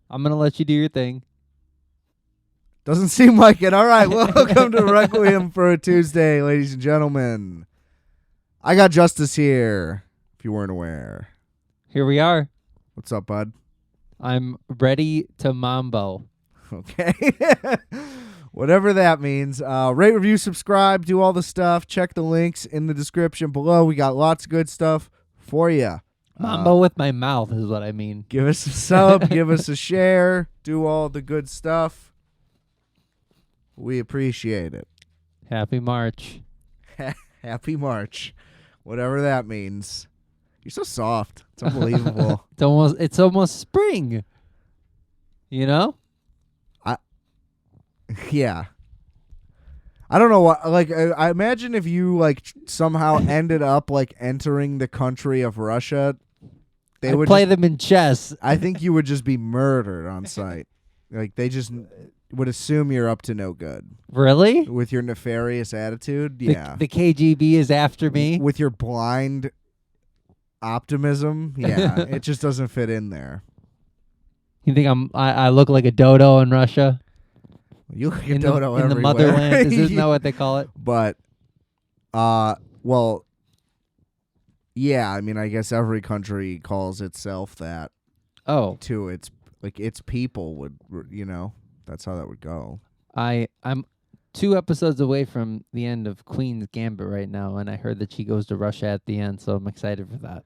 I'm going to let you do your thing. Doesn't seem like it. All right, welcome to Requiem for a Tuesday, ladies and gentlemen. I got Justis here, if you weren't aware. Here we are. What's up, bud? I'm ready to mambo. Okay. Whatever that means. Rate, review, subscribe, do all the stuff. Check the links in the description below. We got lots of good stuff for you. Mambo with my mouth is what I mean. Give us a sub, give us a share, do all the good stuff. We appreciate it. Happy March. Happy March. Whatever that means. You're so soft. It's unbelievable. It's almost spring. You know? Yeah. I don't know what, like, I imagine if you, like, somehow ended up, like, entering the country of Russia, they would play them in chess. I think you would just be murdered on sight. Like, they just would assume you're up to no good. Really? With your nefarious attitude, yeah. The KGB is after me? With your blind optimism, yeah. It just doesn't fit in there. You think I look like a dodo in Russia? You look a dodo everywhere. In the motherland. Isn't that what they call it? But, well, yeah, I mean, I guess every country calls itself that. Oh. To its, like, its people would, you know, that's how that would go. I'm 2 episodes away from the end of Queen's Gambit right now, and I heard that she goes to Russia at the end, so I'm excited for that.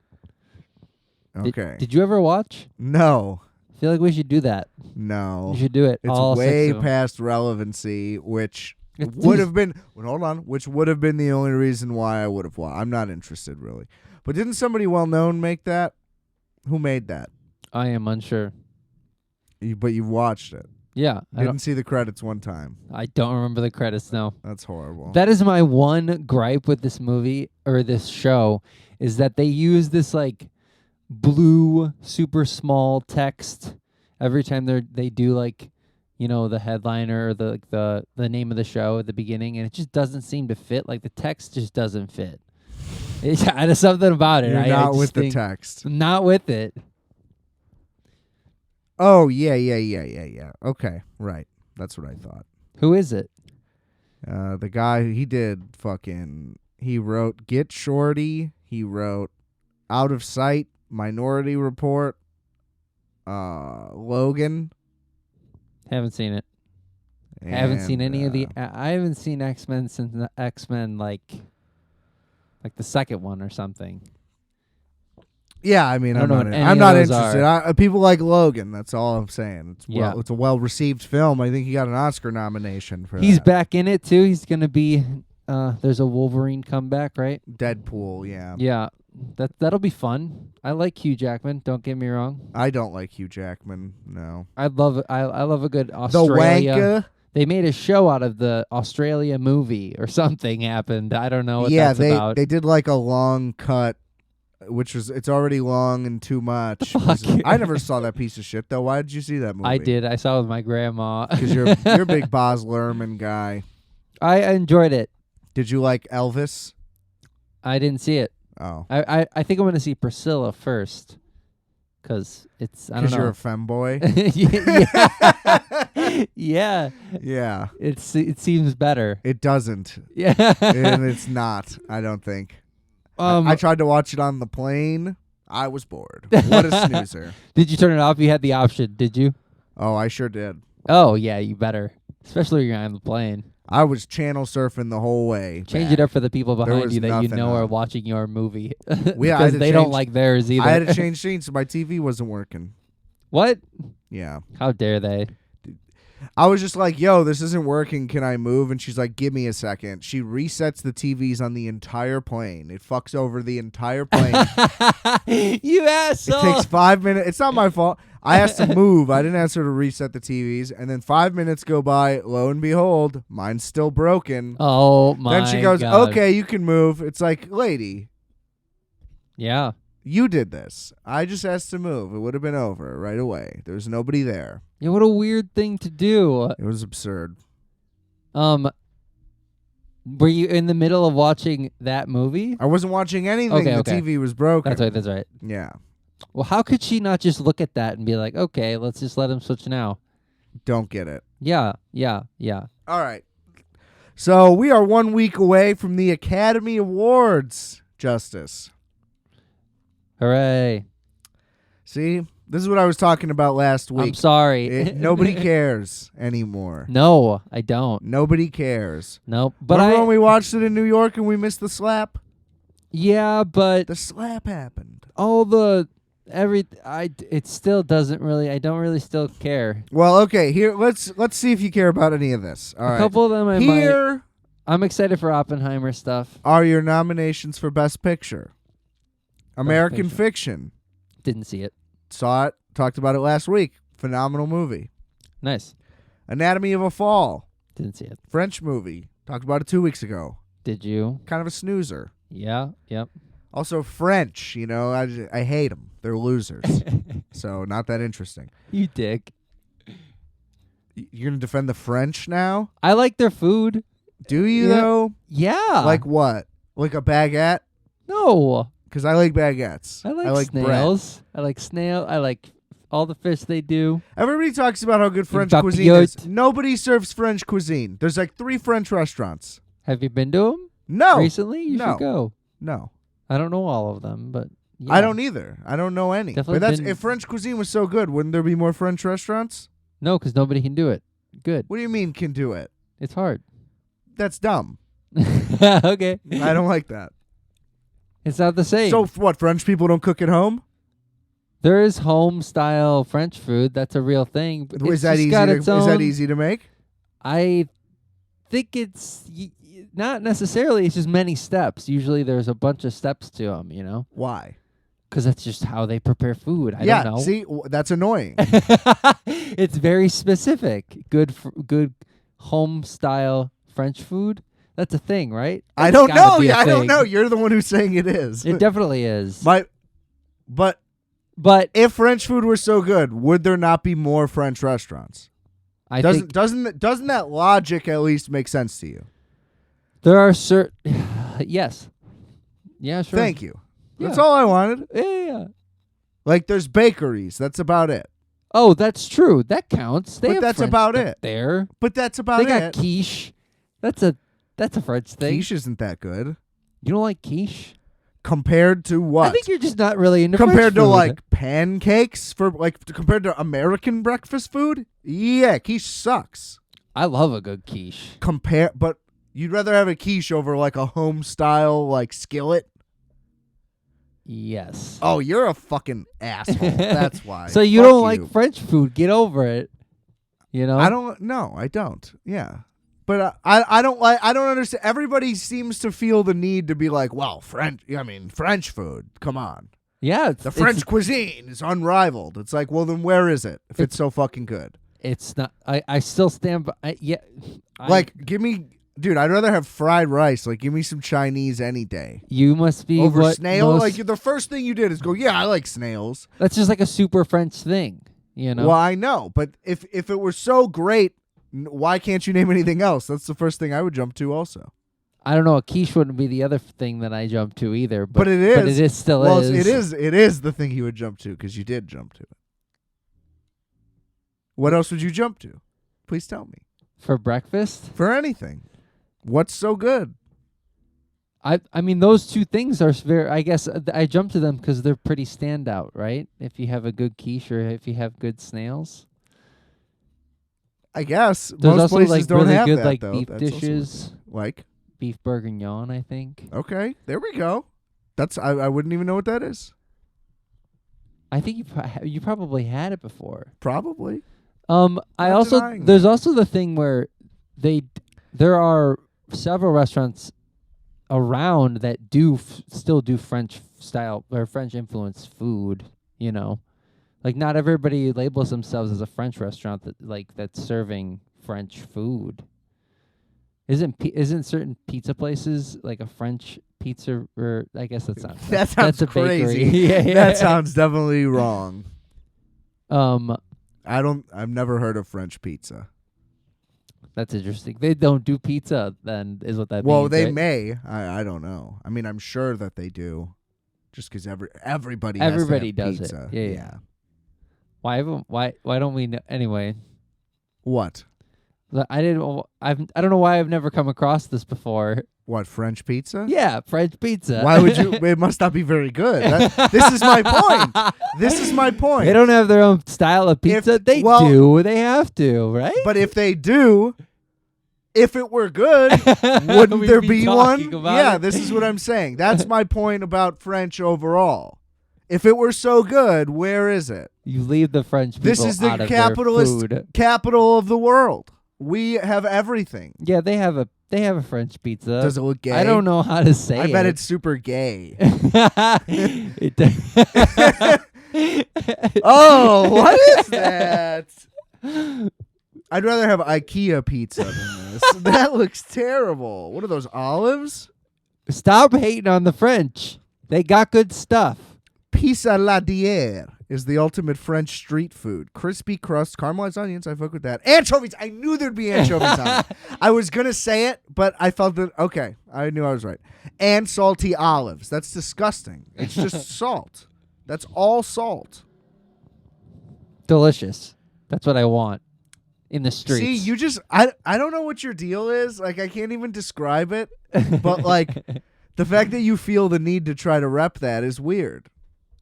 Okay. Did you ever watch? No. I feel like we should do that. No. You should do it. It's all way past relevancy, which would have been, which would have been the only reason why I would have watched. I'm not interested, really. But didn't somebody well-known make that? Who made that? I am unsure. But you watched it. Yeah. Didn't see the credits one time. I don't remember the credits, no. That's horrible. That is my one gripe with this movie, or this show, is that they use this, like, blue, super small text every time they do, like, you know, the headliner or the name of the show at the beginning, and it just doesn't seem to fit. Like, the text just doesn't fit. There's something about it. You're not with the text. I'm not with it. Oh, yeah. Okay, right. That's what I thought. Who is it? The guy, he wrote Get Shorty. He wrote Out of Sight, Minority Report, Logan. Haven't seen it. And, I haven't seen any of the. I haven't seen X-Men since the X-Men like the second one or something. Yeah, I mean, I don't know what any I'm of not those interested. People like Logan. That's all I'm saying. It's a well-received film. I think he got an Oscar nomination for He's that. back in it too. He's gonna be. There's a Wolverine comeback, right? Deadpool, yeah. Yeah, that'll be fun. I like Hugh Jackman. Don't get me wrong. I don't like Hugh Jackman. No. I love a good Australia. The Wanker. They made a show out of the Australia movie or something happened. I don't know what that's about. They did like a long cut, which was, it's already long and too much. I never saw that piece of shit, though. Why did you see that movie? I did. I saw it with my grandma. Because you're a big Baz Luhrmann guy. I enjoyed it. Did you like Elvis? I didn't see it. Oh. I think I'm going to see Priscilla first. Because it's, I don't know. Because you're a femboy? Yeah. Yeah. It seems better. It doesn't. Yeah. And it's not, I don't think. I tried to watch it on the plane. I was bored. What a snoozer. Did you turn it off? You had the option, did you? Oh, I sure did. Oh, yeah, you better. Especially when you're on the plane. I was channel surfing the whole way. Change it up for the people behind you that you know are watching your movie. Because they don't like theirs either. I had to change scenes so my TV wasn't working. What? Yeah. How dare they? I was just like, yo, this isn't working. Can I move? And she's like, give me a second. She resets the TVs on the entire plane. It fucks over the entire plane. You asshole. It takes 5 minutes. It's not my fault. I asked to move. I didn't ask her to reset the TVs. And then 5 minutes go by. Lo and behold, mine's still broken. Oh, my God. Then she goes, okay, you can move. It's like, lady. Yeah. You did this. I just asked to move. It would have been over right away. There was nobody there. Yeah, what a weird thing to do. It was absurd. Were you in the middle of watching that movie? I wasn't watching anything. Okay, the okay. TV was broken. That's right. Yeah. Well, how could she not just look at that and be like, okay, let's just let him switch now? Don't get it. Yeah. All right. So we are 1 week away from the Academy Awards, Justice. Hooray. See, this is what I was talking about last week. I'm sorry. Nobody cares anymore. No, I don't. Nobody cares. Nope. But Remember when we watched it in New York and we missed the slap? Yeah, but The slap happened. all the it still doesn't really. I don't really still care. Well, okay. Here, let's see if you care about any of this. All right. A couple of them I might. Here I'm excited for Oppenheimer stuff. are your nominations for Best Picture. American Picture. Fiction. Didn't see it. Saw it. Talked about it last week. Phenomenal movie. Nice. Anatomy of a Fall. Didn't see it. French movie. Talked about it 2 weeks ago. Did you? Kind of a snoozer. Yeah. Yep. Also French. I hate them. They're losers. So not that interesting. You dick. You're going to defend the French now? I like their food. Do you, Yeah. though? Yeah. Like what? Like a baguette? no. Because I like baguettes. I like bread. snails. I like snail. I like all the fish they do. Everybody talks about how good French Papillote. cuisine is. Nobody serves French cuisine. There's like 3 French restaurants. Have you been to them No. recently? You No. should go. No. I don't know all of them, but yeah. I don't either. I don't know any. Definitely But been- if French cuisine was so good, wouldn't there be more French restaurants? No, because nobody can do it. Good. What do you mean can do it? It's hard. That's dumb. Okay. I don't like that. It's not the same. So what, French people don't cook at home? there is home style French food. That's a real thing. But Is it's that just easy got to, its is that own- easy to make? I think it's not necessarily. It's just many steps. Usually there's a bunch of steps to them, Why? because that's just how they prepare food. I Yeah, don't know. see, that's annoying. It's very specific. Good home style French food. That's a thing, right? I That's don't gotta know. be a I don't thing. know. You're the one who's saying it is. It definitely is. But But if French food were so good, would there not be more French restaurants? I think Doesn't that logic at least make sense to you? there are certain. Yes. Yeah, sure. Thank you. That's Yeah. all I wanted. Yeah. Like there's bakeries. That's about it. Oh, that's true. That counts. They But have that's French about stuff it. there. But that's about They it. got quiche. That's a French thing. Quiche isn't that good You don't like quiche? compared to what? I think you're just not really into compared French to food. like pancakes compared to American breakfast food. Yeah, quiche sucks. I love a good quiche. But you'd rather have a quiche over like a home style like skillet. Yes. Oh, you're a fucking asshole. That's why. So you Fuck don't like French food? Get over it. I don't. No, I don't. Yeah, but I don't like. I don't understand. Everybody seems to feel the need to be like, well, French food. Come on, Yeah, the French cuisine is unrivaled. It's like, well, then where is it if it's so fucking good? It's not. I still stand by. Give me, dude. I'd rather have fried rice. Like, give me some Chinese any day You must be over what snail. most- Like the first thing you did is go, yeah, I like snails. that's just like a super French thing. Well, I know, but if it were so great, why can't you name anything else? That's the first thing I would jump to. Also, I don't know. A quiche wouldn't be the other thing that I jump to either. but it is. But it is still well, is. it is the thing you would jump to because you did jump to it. What else would you jump to? Please tell me. For breakfast. For anything. What's so good? I mean, those two things are very. I guess I jump to them because they're pretty standout, right? If you have a good quiche or if you have good snails. I guess There's most also places like don't really have good that, like though. beef That's also dishes, like beef bourguignon. I think. okay, there we go. That's I wouldn't even know what that is. I think you probably had it before. Probably. I also denying there's that. also the thing where there are several restaurants around that still do French style or French influenced food. Like not everybody labels themselves as a French restaurant that's serving French food. Isn't certain pizza places like a French pizza? Or I guess that's not. That sounds that's a crazy. bakery. Yeah. That sounds definitely wrong. I've never heard of French pizza. That's interesting. They don't do pizza, then, is what that means. Well, they right? may. I don't know. I mean, I'm sure that they do. just because everybody has to have does pizza. it. Yeah. Why don't we know? Anyway, What? I don't know why I've never come across this before. What, French pizza? Yeah, French pizza. Why would you? It must not be very good. This is my point. This is my point. They don't have their own style of pizza. They do. They have to, right? But if they do, if it were good, wouldn't there be one? Yeah, this is what I'm saying. That's my point about French overall. If it were so good, where is it? You leave the French people This is the out of capitalist their food. capital of the world. We have everything. Yeah, they have a French pizza. Does it look gay? I don't know how to say it. I bet it's super gay. Oh, what is that? I'd rather have IKEA pizza than this. That looks terrible. What are those, olives? Stop hating on the French. They got good stuff. Pizza la dière is the ultimate French street food. Crispy crust, caramelized onions. I fuck with that. Anchovies. I knew there'd be anchovies on it. I was going to say it, but I felt that, okay, I knew I was right. And salty olives. That's disgusting. It's just salt. That's all salt. Delicious. That's what I want in the streets. See, you just, I don't know what your deal is. Like, I can't even describe it. But, like, the fact that you feel the need to try to rep that is weird.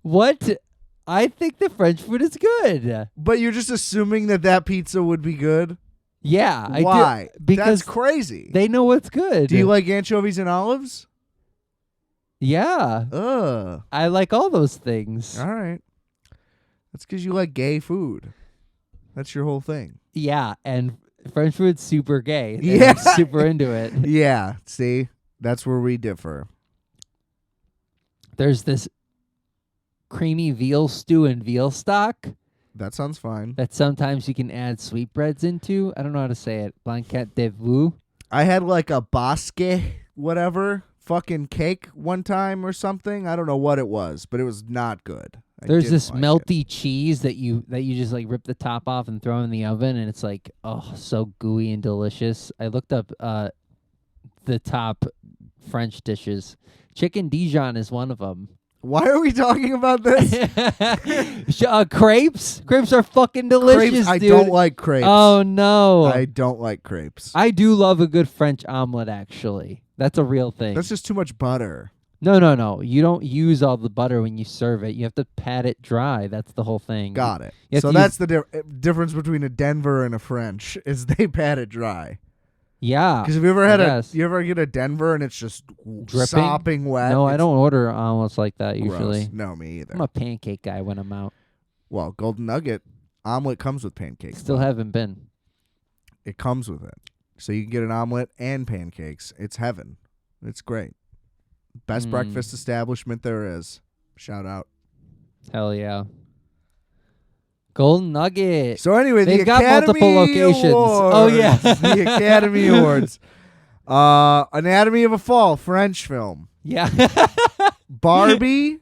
What? I think the French food is good. But you're just assuming that pizza would be good? Yeah. Why? I do, because that's crazy. they know what's good. Do you like anchovies and olives? Yeah. Ugh. I like all those things. All right. That's because you like gay food. That's your whole thing. Yeah, and French food's super gay. And Yeah. I'm super into it. Yeah. See? That's where we differ. There's this creamy veal stew and veal stock That sounds fine. that sometimes you can add sweetbreads into. I don't know how to say it. Blanquette de veau. I had like a basque, whatever, fucking cake one time or something. I don't know what it was, but it was not good. There's this melty cheese that you just like rip the top off and throw in the oven, and it's like, oh, so gooey and delicious. I looked up the top French dishes. Chicken Dijon is one of them. Why are we talking about this? Crepes? Crepes are fucking delicious, Crepes, I dude. don't like crepes. Oh, no. I don't like crepes. I do love a good French omelet, actually. That's a real thing. That's just too much butter. No. You don't use all the butter when you serve it. You have to pat it dry. That's the whole thing. Got it. So that's the difference between a Denver and a French is they pat it dry. Yeah. Because have you ever you ever get a Denver and it's just dripping, sopping wet? No, I don't order omelets like that usually. Gross. No, me either. I'm a pancake guy when I'm out. Well, Golden Nugget omelet comes with pancakes. Still haven't been. It comes with it. So you can get an omelet and pancakes. It's heaven. It's great. Best breakfast establishment there is. Shout out. Hell yeah. Golden Nugget. So anyway, they've the got Academy multiple locations. Awards. Oh yeah, the Academy Awards. Anatomy of a Fall, French film. Yeah. Barbie.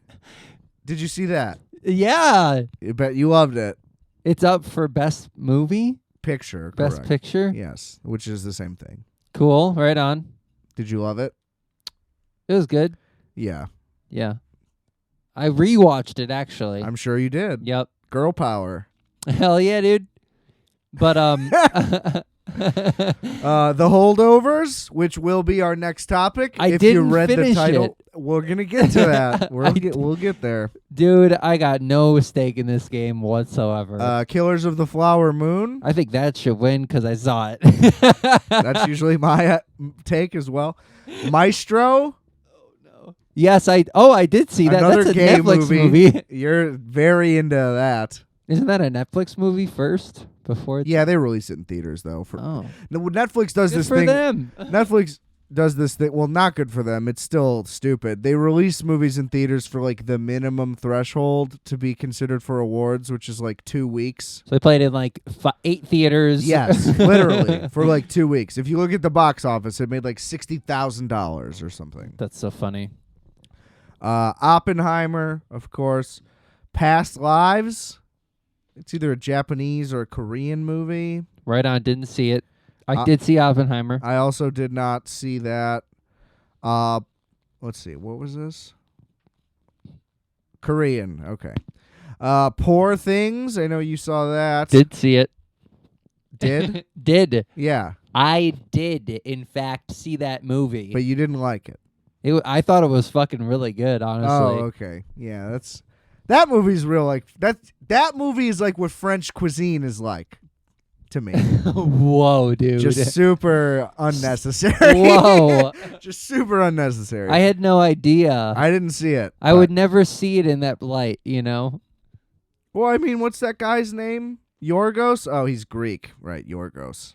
Did you see that? Yeah. I bet you loved it. It's up for best movie, Picture. best correct. picture. Yes, which is the same thing. Cool. Right on. Did you love it? It was good. Yeah. Yeah. I rewatched it actually. I'm sure you did. Yep. Girl power. Hell yeah, dude. But The Holdovers, which will be our next topic. If you read the title, we're gonna get to that. We'll get there. Dude, I got no stake in this game whatsoever. Killers of the Flower Moon. I think that should win because I saw it. That's usually my take as well. Maestro. Yes, I did see that. Another That's a gay Netflix movie. You're very into that. Isn't that a Netflix movie first before? Yeah, they release it in theaters though. No, Netflix does Good this for thing. them. Netflix does this thing. Well, not good for them. It's still stupid. They release movies in theaters for like the minimum threshold to be considered for awards, which is like 2 weeks. So they played in like 8 theaters. Yes, literally for like 2 weeks. If you look at the box office, it made like $60,000 or something. That's so funny. Oppenheimer, of course. Past Lives. It's either a Japanese or a Korean movie. Right on. Didn't see it. I did see Oppenheimer. I also did not see that. Let's see. What was this? Korean. Okay. Poor Things. I know you saw that. Did see it. Did? Did. Yeah. I did, in fact, see that movie. But you didn't like it. I thought it was fucking really good, honestly. Oh, okay. Yeah, that movie's real like that movie is like what French cuisine is like to me. Whoa, dude. Just super unnecessary. Whoa. Just super unnecessary. I had no idea. I didn't see it. I would never see it in that light, you know? Well, I mean, what's that guy's name? Yorgos? Oh, he's Greek. Right, Yorgos.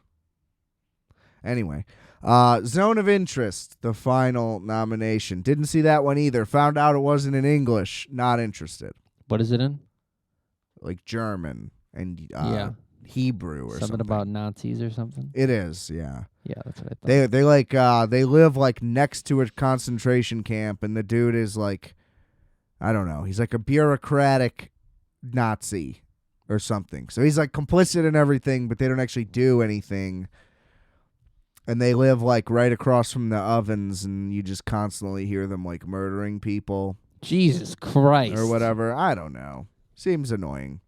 Anyway, Zone of Interest, the final nomination. Didn't see that one either. Found out it wasn't in English. Not interested. What is it in? Like German and Hebrew or something about Nazis or something? It is, yeah. Yeah, that's what I thought. They like they live like next to a concentration camp, and the dude is like, I don't know, he's like a bureaucratic Nazi or something. So he's like complicit in everything, but they don't actually do anything. And they live like right across from the ovens, and you just constantly hear them like murdering people. Jesus Christ. Or whatever. I don't know. Seems annoying.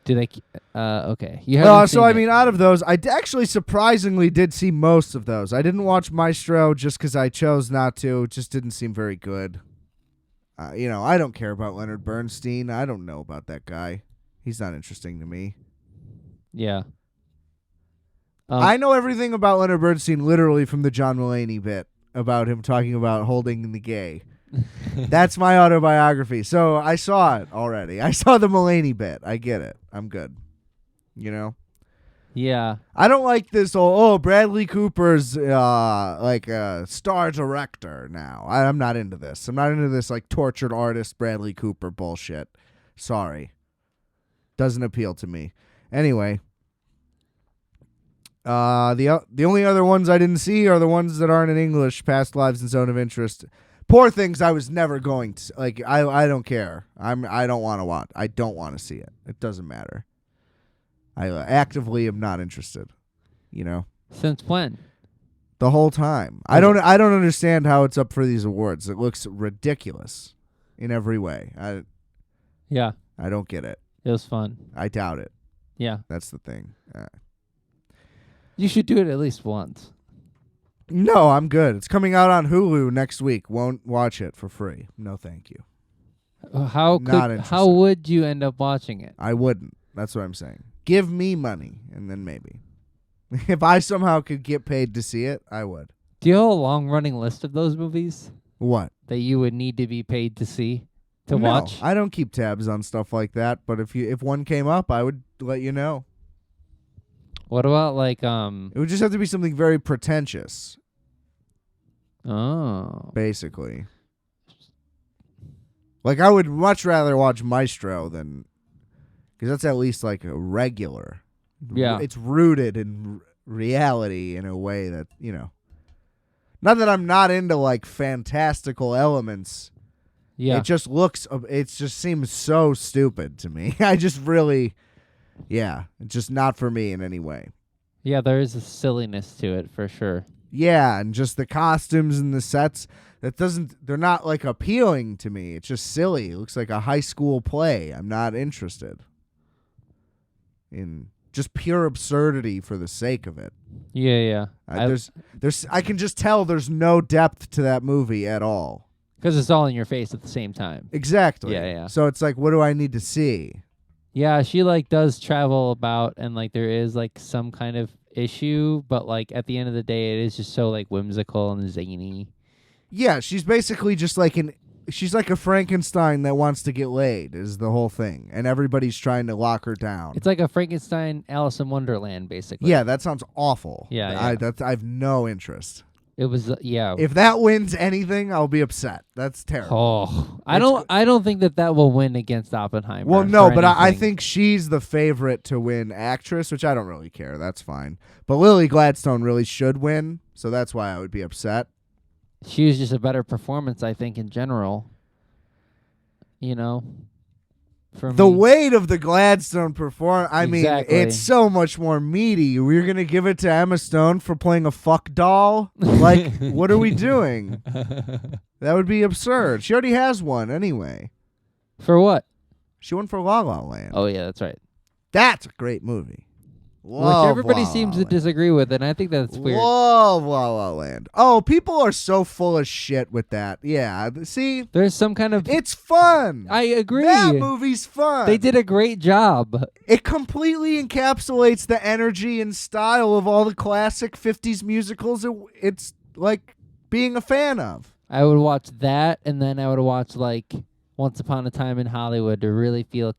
Did okay. You haven't so I mean, out of those, I actually surprisingly did see most of those. I didn't watch Maestro just because I chose not to. It just didn't seem very good. I don't care about Leonard Bernstein. I don't know about that guy. He's not interesting to me. Yeah. I know everything about Leonard Bernstein literally from the John Mulaney bit about him talking about holding the gay. That's my autobiography. So I saw it already. I saw the Mulaney bit. I get it. I'm good. You know? Yeah. I don't like this Bradley Cooper's like a star director now. I'm not into this. I'm not into this like tortured artist Bradley Cooper bullshit. Sorry. Doesn't appeal to me. Anyway. The only other ones I didn't see are the ones that aren't in English. Past Lives and Zone of Interest. Poor Things I was never going to like. I don't care. I don't want to watch. I don't want to see it. It doesn't matter. I actively am not interested. You know. Since when? The whole time. I don't understand how it's up for these awards. It looks ridiculous in every way. I don't get it. It was fun. I doubt it. Yeah. That's the thing. You should do it at least once. No, I'm good. It's coming out on Hulu next week. Won't watch it for free. No, thank you. How would you end up watching it? I wouldn't. That's what I'm saying. Give me money, and then maybe. If I somehow could get paid to see it, I would. Do you have a long-running list of those movies? What? That you would need to be paid to see, watch? I don't keep tabs on stuff like that, but if one came up, I would let you know. What about like It would just have to be something very pretentious. Oh. Basically. Like I would much rather watch Maestro than because that's at least like a regular. Yeah. It's rooted in reality in a way that, not that I'm not into like fantastical elements. Yeah. It just seems so stupid to me. I just really it's just not for me in any way. Yeah, there is a silliness to it for sure. Yeah, and just the costumes and the sets, they're not like appealing to me. It's just silly. It looks like a high school play. I'm not interested in just pure absurdity for the sake of it. Yeah. I can just tell there's no depth to that movie at all. Because it's all in your face at the same time. Exactly. Yeah. So it's like, what do I need to see? Yeah, she like does travel about and like there is like some kind of issue, but like at the end of the day it is just so like whimsical and zany. Yeah, she's basically just like she's like a Frankenstein that wants to get laid is the whole thing, and everybody's trying to lock her down. It's like a Frankenstein Alice in Wonderland basically. Yeah, that sounds awful. Yeah. I have no interest. It was If that wins anything, I'll be upset. That's terrible. Oh, I don't think that will win against Oppenheimer. Well, no, but I think she's the favorite to win actress, which I don't really care. That's fine. But Lily Gladstone really should win, so that's why I would be upset. She was just a better performance, I think, in general. For the me. weight of the Gladstone performance, I mean, Exactly. it's so much more meaty. We're going to give it to Emma Stone for playing a fuck doll? Like, what are we doing? That would be absurd. She already has one anyway. For what? She won for La La Land. Oh yeah, that's right. That's a great movie. Which Love everybody La La seems to Land. disagree with, and I think that's weird. Love La La Land. Oh, people are so full of shit with that. Yeah, see, There's some kind of. it's fun. I agree. That movie's fun. They did a great job. It completely encapsulates the energy and style of all the classic 50s musicals it's like being a fan of. I would watch that, and then I would watch like Once Upon a Time in Hollywood to really feel,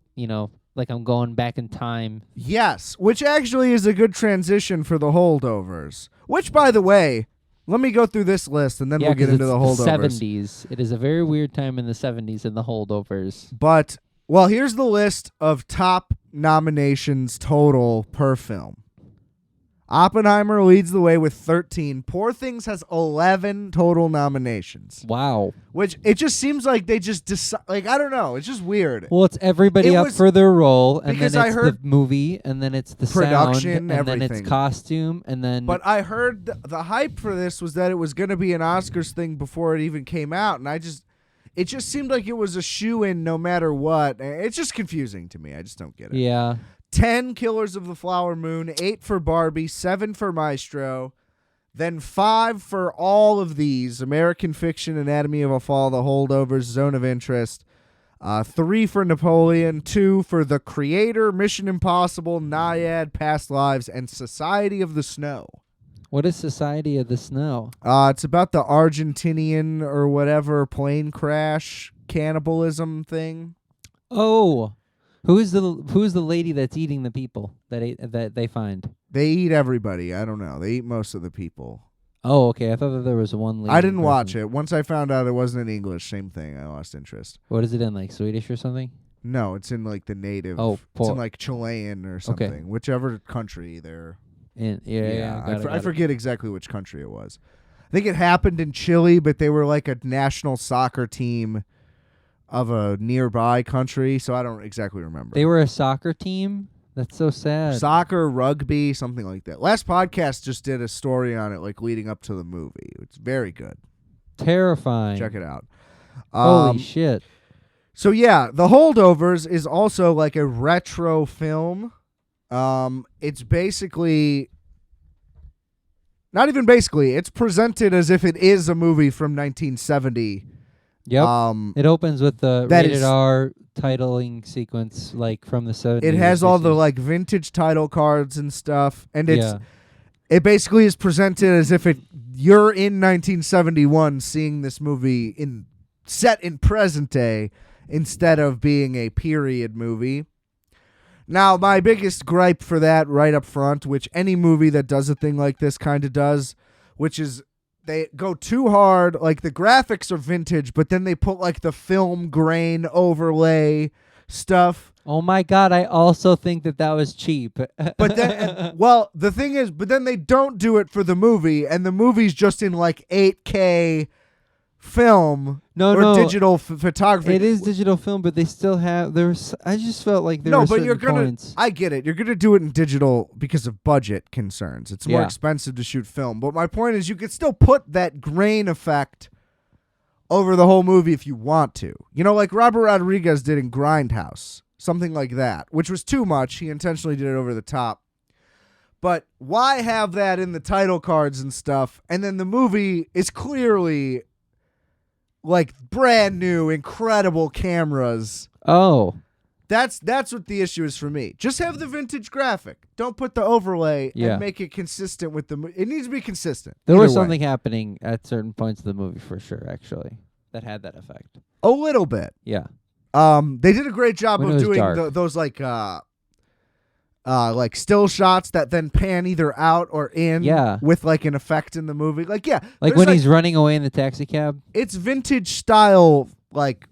like I'm going back in time. Yes, which actually is a good transition for the Holdovers. Which, by the way, let me go through this list, and then we'll get into the Holdovers. The 70s. It is a very weird time in the 70s in the Holdovers. But, well, here's the list of top nominations total per film. Oppenheimer leads the way with 13. Poor Things has 11 total nominations. Wow. Which, it just seems like they just decide, like, I don't know. It's just weird. Well, it's everybody up for their role, and then it's the movie, and then it's the production, sound, and then it's costume, and then... But I heard the hype for this was that it was going to be an Oscars thing before it even came out, and it just seemed like it was a shoo-in no matter what. It's just confusing to me. I just don't get it. Yeah. 10 Killers of the Flower Moon, 8 for Barbie, 7 for Maestro, then 5 for all of these: American Fiction, Anatomy of a Fall, The Holdovers, Zone of Interest, 3 for Napoleon, 2 for The Creator, Mission Impossible, Naiad, Past Lives, and Society of the Snow. What is Society of the Snow? It's about the Argentinian or whatever plane crash cannibalism thing. Oh. Who's the lady that's eating the people that they find? They eat everybody. I don't know. They eat most of the people. Oh, okay. I thought that there was one lady. I didn't watch it. Once I found out it wasn't in English, same thing. I lost interest. What is it in, like Swedish or something? No, it's in like the native. Oh, it's in like Chilean or something. Okay. Whichever country they're in. Yeah. I forget exactly which country it was. I think it happened in Chile, but they were like a national soccer team of a nearby country, so I don't exactly remember. They were a soccer team? That's so sad. Soccer, rugby, something like that. Last podcast just did a story on it, like leading up to the movie. It's very good. Terrifying. Check it out. Holy shit. So yeah, The Holdovers is also like a retro film. It's basically... Not even basically. It's presented as if it is a movie from 1970. Yep. It opens with the rated R titling sequence, like from the 70s. It has all the like vintage title cards and stuff, and it basically is presented as if you're in 1971 seeing this movie set in present day instead of being a period movie. Now, my biggest gripe for that right up front, which any movie that does a thing like this kind of does, which is they go too hard. Like, the graphics are vintage, but then they put like the film grain overlay stuff. Oh my God, I also think that was cheap. But then, well, the thing is, but then they don't do it for the movie, and the movie's just in like 8K film digital photography. It is digital film, but they still have I just felt like there were certain points. I get it. You're gonna do it in digital because of budget concerns. It's more expensive to shoot film. But my point is, you could still put that grain effect over the whole movie if you want to. You know, like Robert Rodriguez did in Grindhouse, something like that, which was too much. He intentionally did it over the top. But why have that in the title cards and stuff? And then the movie is clearly like brand new, incredible cameras. Oh. That's what the issue is for me. Just have the vintage graphic. Don't put the overlay and make it consistent with the It needs to be consistent. There was something happening at certain points of the movie for sure, actually, that had that effect. A little bit. Yeah. They did a great job of doing those like still shots that then pan either out or in with like an effect in the movie. Like when he's running away in the taxi cab. It's vintage style like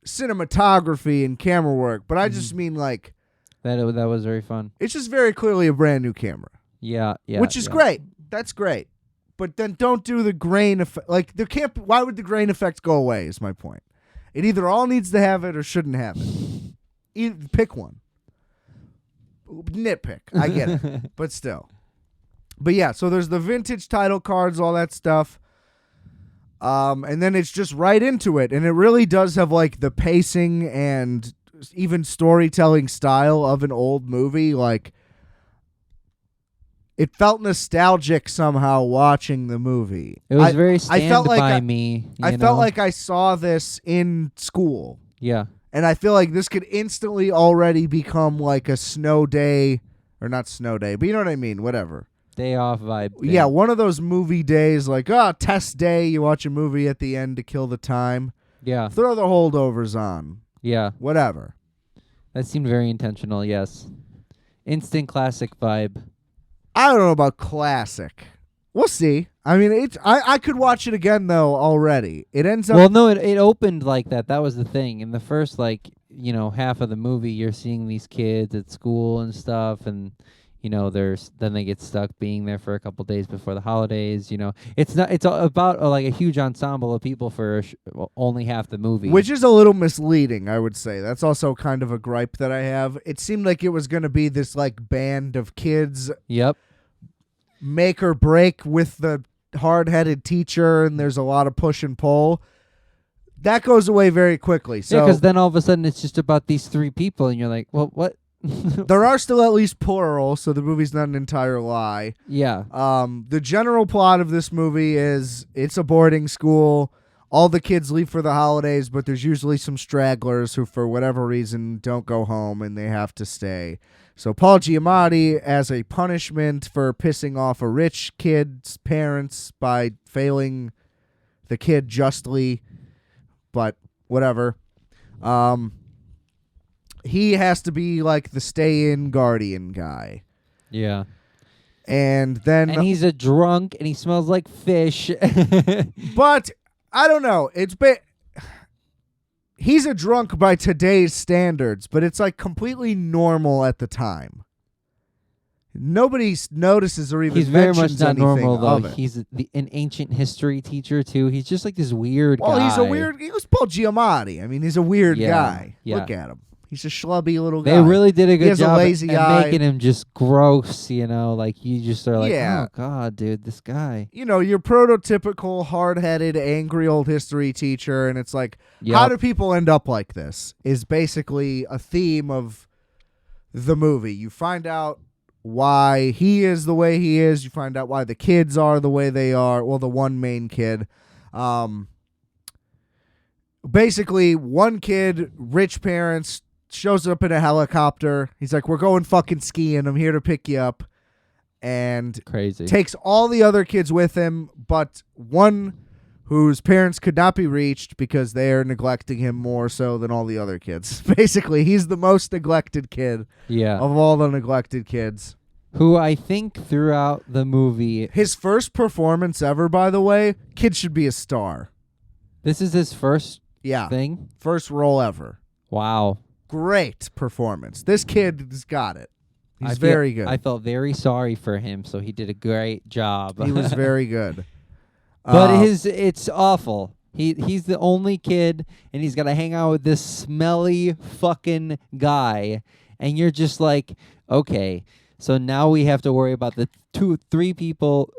cinematography and camera work, but I just mean like that was very fun. It's just very clearly a brand new camera. Yeah. Which is great. That's great. But then don't do the grain effect. Like why would the grain effect go away is my point. It either all needs to have it or shouldn't have it. Pick one. Nitpick. I get it. But still. But yeah, so there's the vintage title cards, all that stuff. And then it's just right into it, and it really does have like the pacing and even storytelling style of an old movie. Like, it felt nostalgic somehow watching the movie. It was very I felt Stand like By I- Me. I felt like I saw this in school, yeah, and I feel like this could instantly already become like a snow day, or not snow day, but you know what I mean. Whatever. day off vibe. Thing. Yeah, one of those movie days, like, test day, you watch a movie at the end to kill the time. Yeah, Throw the Holdovers on. yeah. Whatever. That seemed very intentional. Yes, instant classic vibe. I don't know about classic. We'll see. I mean, I could watch it again, though, already. It ends up... Well, no, it opened like that. That was the thing. In the first, half of the movie, you're seeing these kids at school and stuff, and then they get stuck being there for a couple days before the holidays. It's about like a huge ensemble of people for only half the movie, Which is a little misleading, I would say. That's also kind of a gripe that I have. It seemed like it was going to be this like band of kids, Yep. make or break with the hard-headed teacher, and there's a lot of push and pull. That goes away very quickly. So Yeah, because then all of a sudden it's just about these three people, and you're like, well, what? there are still at least plural, so the movie's not an entire lie. Yeah. The general plot of this movie is it's a boarding school. All the kids leave for the holidays, but there's usually some stragglers who, for whatever reason, don't go home and they have to stay. So Paul Giamatti, as a punishment for pissing off a rich kid's parents by failing the kid justly, but whatever, he has to be like the stay-in guardian guy. Yeah. And then... And he's a drunk, and he smells like fish. But I don't know. He's a drunk by today's standards, but it's like completely normal at the time. Nobody notices or even He's very much mentions not anything normal, of though. it. He's an ancient history teacher, too. He's just like this weird Well, guy. he's a weird... He was Paul Giamatti. I mean, he's a weird Yeah, guy. yeah. Look at him. He's a schlubby little guy. They really did a good has a job lazy at eye. making him just gross, Like, you just are like, Yeah. oh, God, dude, this guy. Your prototypical hard-headed, angry old history teacher, and it's like, Yep. how do people end up like this? Is basically a theme of the movie. You find out why he is the way he is. You find out why the kids are the way they are. Well, the one main kid. Basically, one kid, rich parents, shows up in a helicopter. He's like, we're going fucking skiing. I'm here to pick you up. And Crazy. takes all the other kids with him, but one whose parents could not be reached because they are neglecting him more so than all the other kids. Basically, he's the most neglected kid Yeah. of all the neglected kids. Who I think throughout the movie, His first performance ever, by the way, kid should be a star. this is his first Yeah, thing. first role ever. Wow. Great performance. This kid's got it. He's I feel- very good. I felt very sorry for him, so he did a great job. He was very good. But it's awful. He's the only kid, and he's got to hang out with this smelly fucking guy, and you're just like, okay, so now we have to worry about the two people,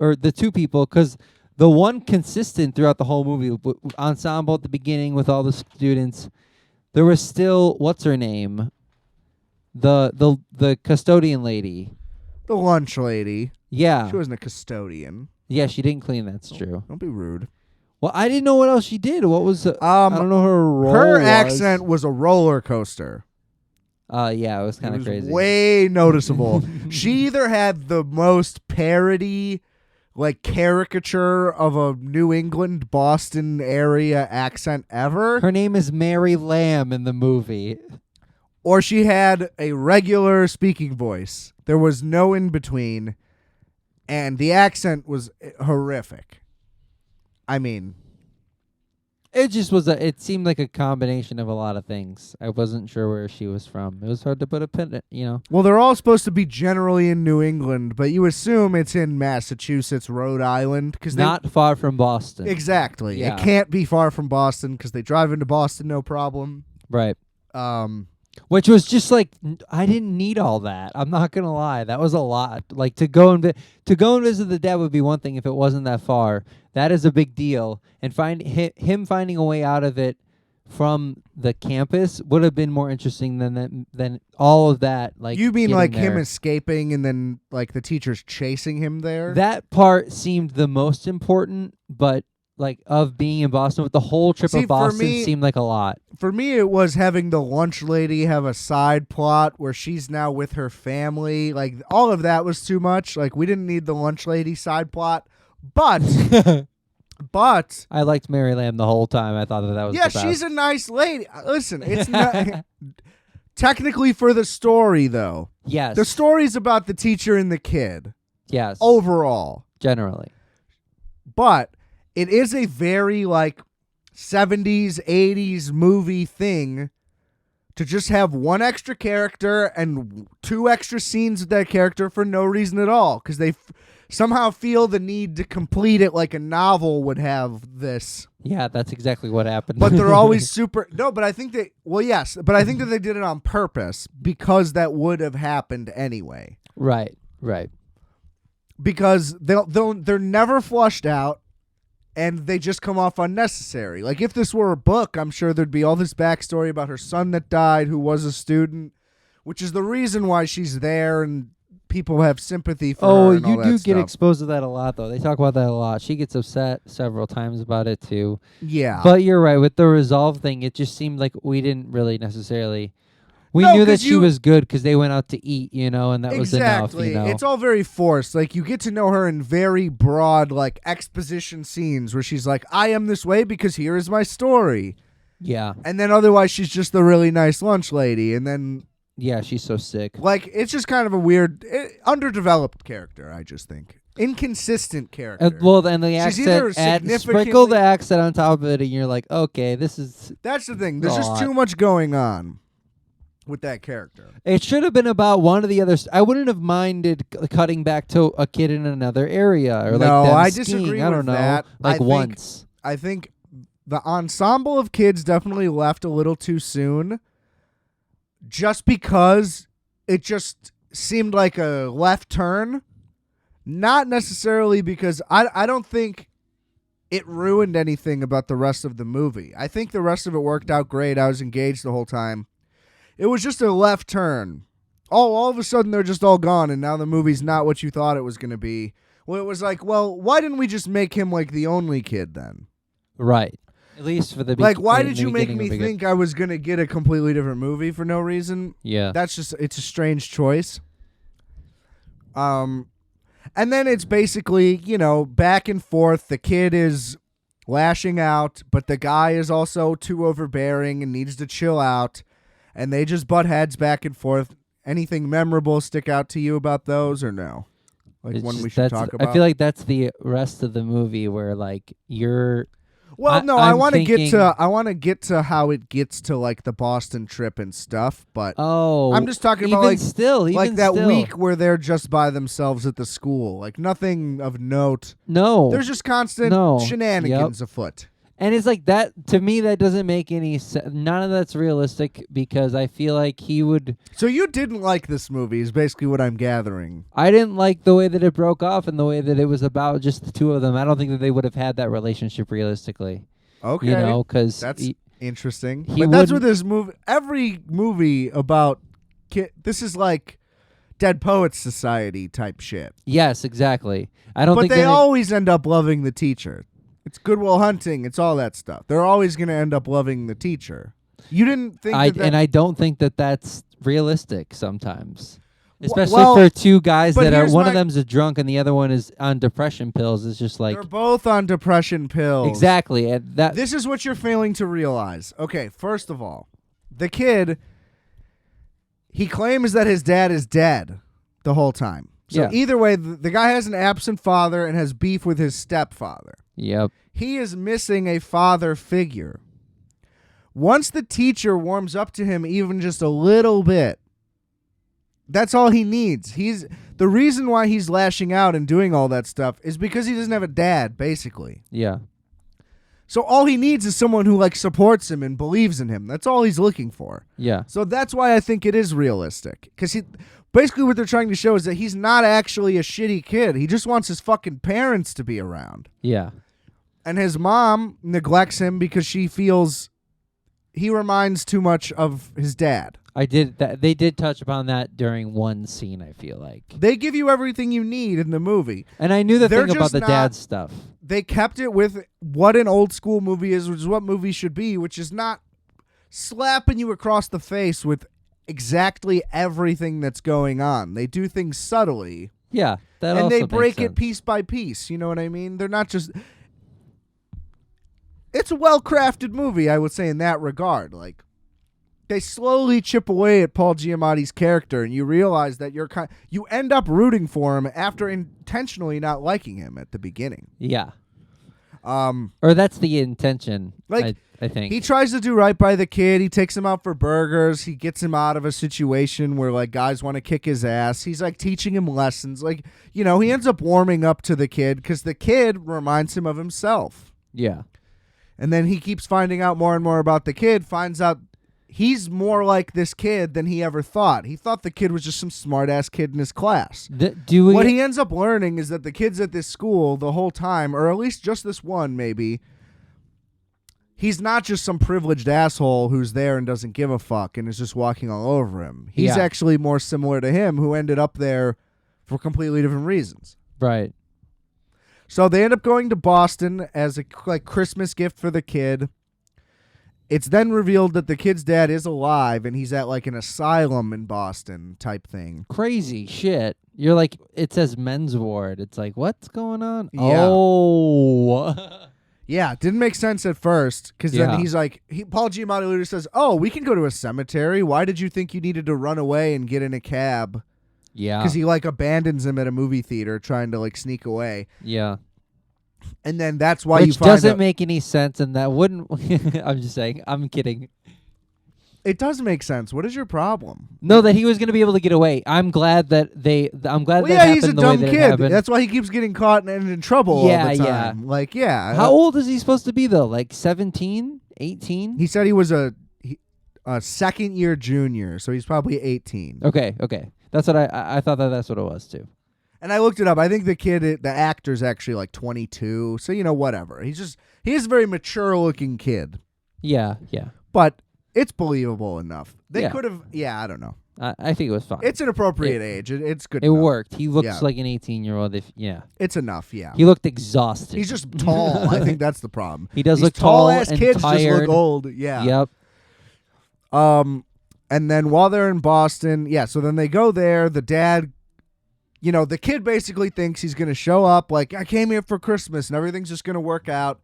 because the one consistent throughout the whole movie, ensemble at the beginning with all the students, there was still, what's her name? The custodian lady. the lunch lady. Yeah. She wasn't a custodian. Yeah, she didn't clean, that's true. Don't be rude. Well, I didn't know what else she did. What was I don't know her role. Her was. accent was a roller coaster. Yeah, it was kind It of was crazy. way noticeable. She either had the most parody, like caricature of a New England, Boston area accent ever, Her name is Mary Lamb in the movie. or she had a regular speaking voice. There was no in between, and the accent was horrific. I mean, It just was it seemed like a combination of a lot of things. I wasn't sure where she was from. It was hard to put a pin, well, they're all supposed to be generally in New England, but you assume it's in Massachusetts, Rhode Island, because Not far from Boston. exactly. Yeah. It can't be far from Boston because they drive into Boston no problem. Right. Which was just like I didn't need all that. I'm not gonna lie, that was a lot. Like to go and visit the dad would be one thing if it wasn't that far. That is a big deal, and him finding a way out of it from the campus would have been more interesting than all of that. Like you mean getting like there. him escaping and then like the teacher's chasing him there? That part seemed the most important, but like of being in Boston with the whole trip See, of Boston for me, seemed like a lot. For me, it was having the lunch lady have a side plot where she's now with her family. Like all of that was too much. Like we didn't need the lunch lady side plot, but but I liked Mary Lamb the whole time. I thought that was yeah, the best. she's a nice lady. Listen, it's not technically for the story though. Yes. The story's about the teacher and the kid Yes. overall, Generally. but it is a very like 70s, 80s movie thing to just have one extra character and two extra scenes with that character for no reason at all because they somehow feel the need to complete it like a novel would have this. Yeah, that's exactly what happened. But they're always super. No, but I think that, well, yes, but I think that they did it on purpose because that would have happened anyway. Right, right. Because they're never flushed out. And they just come off unnecessary. Like, if this were a book, I'm sure there'd be all this backstory about her son that died, who was a student, which is the reason why she's there, and people have sympathy for her and all you that do stuff. get exposed to that a lot, though. They talk about that a lot. She gets upset several times about it, too. Yeah. But you're right. With the resolve thing, it just seemed like we didn't really necessarily... We No, knew that 'cause she was good because they went out to eat, and that was enough, Exactly. It's all very forced. Like, you get to know her in very broad, like, exposition scenes where she's like, I am this way because here is my story. Yeah. And then otherwise she's just the really nice lunch lady. And then, Yeah, she's so sick. like, it's just kind of a weird, underdeveloped character, I just think. Inconsistent character. Well, then the She's either accent, sprinkle the significantly- accent on top of it, and you're like, okay, this is... That's the thing. There's a just lot. too much going on with that character. It should have been about one of the others. I wouldn't have minded cutting back to a kid in another area or No, like them I skiing. disagree I don't with know, that. like once. I think the ensemble of kids definitely left a little too soon just because it just seemed like a left turn. Not necessarily because I don't think it ruined anything about the rest of the movie. I think the rest of it worked out great. I was engaged the whole time. It was just a left turn. Oh, all of a sudden they're just all gone, and now the movie's not what you thought it was going to be. Well, it was like, well, why didn't we just make him like the only kid then? Right. At least for the Like, why did the you make beginning me of the think I was going to get a completely different movie for no reason? Yeah. That's just, it's a strange choice. And then it's basically, back and forth. The kid is lashing out, but the guy is also too overbearing and needs to chill out. And they just butt heads back and forth. Anything memorable stick out to you about those or no? Like It's one just- we should talk about? I feel like that's the rest of the movie where like you're... Well, no, I I'm want to get thinking- to how it gets to like the Boston trip and stuff, but Oh, I'm just talking about even like still, like even that still. week where they're just by themselves at the school. Like nothing of note. No. There's just constant No. shenanigans afoot. And it's like that, to me, that doesn't make any sense. None of that's realistic because I feel like he would... So you didn't like this movie is basically what I'm gathering. I didn't like the way that it broke off and the way that it was about just the two of them. I don't think that they would have had that relationship realistically. Okay. Because... That's interesting. he But that's what wouldn't- this movie, every movie about this is like Dead Poets Society type shit. Yes, exactly. I don't But think they that always end up loving the teacher. It's Good Will Hunting. It's all that stuff. They're always going to end up loving the teacher. You didn't think that and I don't think that that's realistic sometimes. Especially well, for two guys but that are... here's One of my- them's a drunk and the other one is on depression pills. It's just like... they're both on depression pills. Exactly. And that... This is what you're failing to realize. Okay, first of all, the kid, he claims that his dad is dead the whole time. So Yeah. either way, the guy has an absent father and has beef with his stepfather. Yep. He is missing a father figure. Once the teacher warms up to him even just a little bit, that's all he needs. The reason why he's lashing out and doing all that stuff is because he doesn't have a dad, basically. Yeah. So all he needs is someone who like supports him and believes in him. That's all he's looking for. Yeah. So that's why I think it is realistic. Because basically what they're trying to show is that he's not actually a shitty kid. He just wants his fucking parents to be around. Yeah. And his mom neglects him because she feels he reminds too much of his dad. They did touch upon that during one scene, I feel like. They give you everything you need in the movie. And I knew the They're thing about just the not- dad stuff. They kept it with what an old school movie is, which is what movies should be, which is not slapping you across the face with exactly everything that's going on. They do things subtly. Yeah, that and also they makes break it sense. piece by piece. You know what I mean? They're not just... It's a well-crafted movie, I would say, in that regard. Like, they slowly chip away at Paul Giamatti's character, and you realize that you end up rooting for him after intentionally not liking him at the beginning. Yeah. Or that's the intention, Like, I think. He tries to do right by the kid. He takes him out for burgers. He gets him out of a situation where, like, guys want to kick his ass. He's, like, teaching him lessons. Like, you know, he ends up warming up to the kid because the kid reminds him of himself. Yeah. And then he keeps finding out more and more about the kid, finds out he's more like this kid than he ever thought. He thought the kid was just some smart-ass kid in his class. What he ends up learning is that the kids at this school the whole time, or at least just this one maybe, he's not just some privileged asshole who's there and doesn't give a fuck and is just walking all over him. He's actually more similar to him, who ended up there for completely different reasons. Right. So they end up going to Boston as a Christmas gift for the kid. It's then revealed that the kid's dad is alive and he's at like an asylum in Boston type thing. Crazy shit. You're like, it says men's ward. It's like, what's going on? Yeah. Oh. Yeah, it didn't make sense at first because then he's like, Paul Giamatti later says, "Oh, we can go to a cemetery. Why did you think you needed to run away and get in a cab?" Yeah. Because he like abandons him at a movie theater trying to like sneak away. Yeah. And then that's why Which you find doesn't out make any sense, and that wouldn't. I'm just saying. I'm kidding. it does make sense. What is your problem? No, that he was going to be able to get away. I'm glad that I'm glad Well, that yeah, happened he's a the way dumb that it kid. happened. That's why he keeps getting caught and in trouble all the time. Like, yeah. How old is he supposed to be though? Like 17, 18? He said he was a second-year junior, so he's probably 18. Okay. That's what I thought that's what it was too. And I looked it up. I think the actor's actually like 22. So, you know, whatever. He is a very mature-looking kid. Yeah. But it's believable enough. They Yeah. could have, I don't know. I think it was fine. It's an appropriate age. It's good It enough. worked. He looks Yeah. like an 18-year-old. It's enough, yeah. He looked exhausted. He's just tall. I think that's the problem. He does These look tall tall-ass and kids tired. just look old. Yeah. Yep. And then while they're in Boston, so then they go there. The dad, the kid basically thinks he's going to show up like, I came here for Christmas and everything's just going to work out.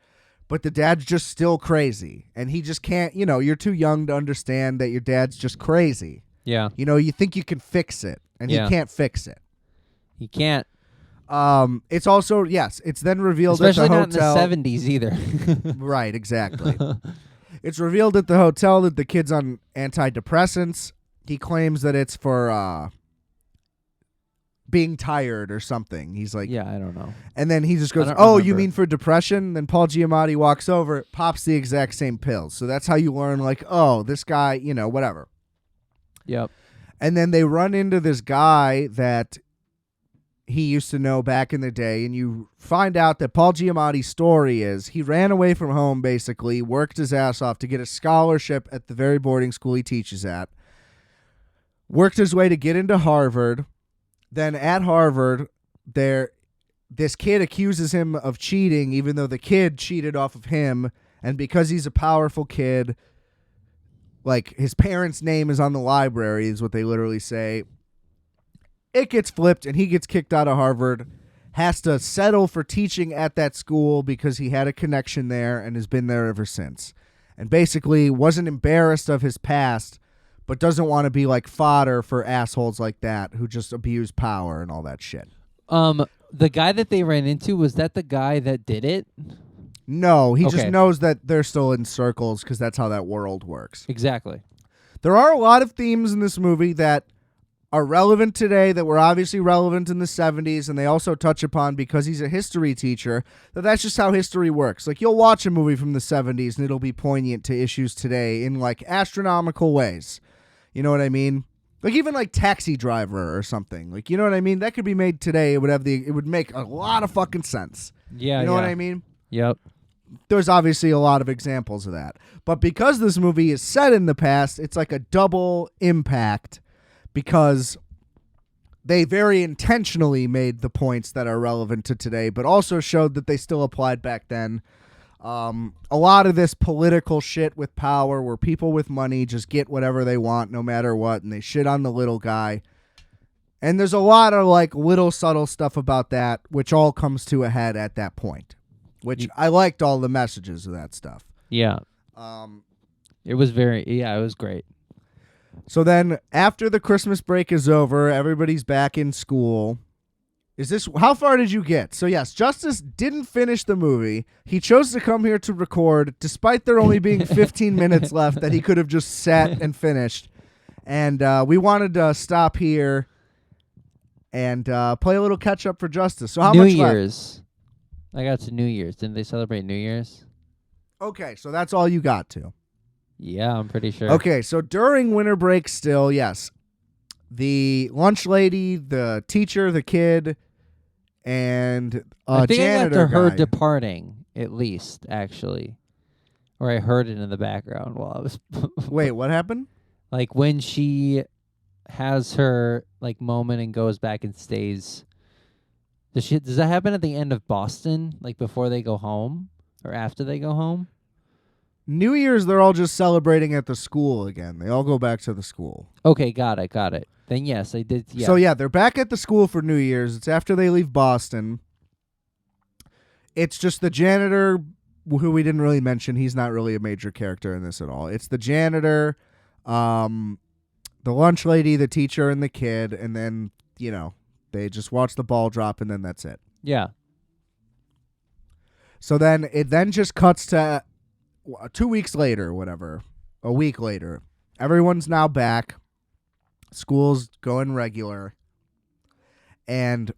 But the dad's just still crazy. And he just can't, you're too young to understand that your dad's just crazy. Yeah. You think you can fix it, and he can't fix it. He can't. It's also, it's then revealed Especially at the not hotel. in the 70s either. Right, exactly. It's revealed at the hotel that the kid's on antidepressants. He claims that it's for being tired or something. He's like, yeah, I don't know. and then he just goes, don't "Oh, you remember. mean for depression?" Then Paul Giamatti walks over, pops the exact same pills. So that's how you learn, like, oh, this guy, whatever. Yep. And then they run into this guy that he used to know back in the day, and you find out that Paul Giamatti's story is he ran away from home, basically, worked his ass off to get a scholarship at the very boarding school he teaches at, worked his way to get into Harvard. Then at Harvard, this kid accuses him of cheating, even though the kid cheated off of him, and because he's a powerful kid, like, his parents' name is on the library, is what they literally say. It gets flipped, and he gets kicked out of Harvard, has to settle for teaching at that school because he had a connection there and has been there ever since. And basically wasn't embarrassed of his past, but doesn't want to be like fodder for assholes like that who just abuse power and all that shit. The guy that they ran into, was that the guy that did it? No, he just Okay. knows that they're still in circles because that's how that world works. Exactly. There are a lot of themes in this movie that are relevant today, that were obviously relevant in the 70s, and they also touch upon, because he's a history teacher, that's just how history works. Like, you'll watch a movie from the 70s and it'll be poignant to issues today in like astronomical ways. You know what I mean? Like, even like Taxi Driver or something. Like, you know what I mean? That could be made today. It would make a lot of fucking sense. Yeah, you know what I mean? Yep. There's obviously a lot of examples of that. But because this movie is set in the past, it's like a double impact, because they very intentionally made the points that are relevant to today, but also showed that they still applied back then. A lot of this political shit with power, where people with money just get whatever they want no matter what, and they shit on the little guy. And there's a lot of like little subtle stuff about that, which all comes to a head at that point, which I liked all the messages of that stuff. Yeah. It was it was great. So then after the Christmas break is over, everybody's back in school. How far did you get? So yes, Justis didn't finish the movie. He chose to come here to record, despite there only being 15 minutes left that he could have just sat and finished. And we wanted to stop here and play a little catch up for Justis. So how New much Year's. I got to New Year's. Didn't they celebrate New Year's? Okay, so that's all you got to. Yeah, I'm pretty sure. Okay, so during winter break still, yes. The lunch lady, the teacher, the kid, and I think janitor I got to her guy. departing, at least, actually. Or I heard it in the background while I was... Wait, what happened? Like when she has her like moment and goes back and stays. Does that happen at the end of Boston? Like before they go home? Or after they go home? New Year's, they're all just celebrating at the school again. They all go back to the school. Okay, got it. Then yes, I did. Yeah. So yeah, they're back at the school for New Year's. It's after they leave Boston. It's just the janitor, who we didn't really mention. He's not really a major character in this at all. It's the janitor, the lunch lady, the teacher, and the kid. And then, they just watch the ball drop, and then that's it. Yeah. So then it just cuts to 2 weeks later, whatever, a week later. Everyone's now back. School's going regular. And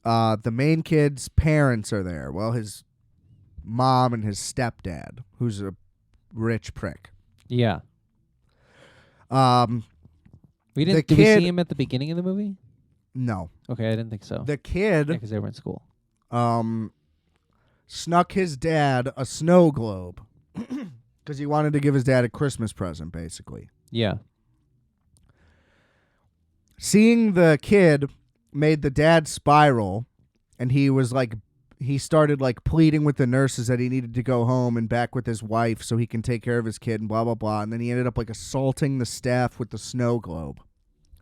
the main kid's parents are there. Well, his mom and his stepdad, who's a rich prick. Yeah. Did we see him at the beginning of the movie? No. Okay, I didn't think so. The kid, because they were in school. Snuck his dad a snow globe because he wanted to give his dad a Christmas present, basically. Yeah. Seeing the kid made the dad spiral, and he started like pleading with the nurses that he needed to go home and back with his wife so he can take care of his kid and blah, blah, blah. And then he ended up like assaulting the staff with the snow globe.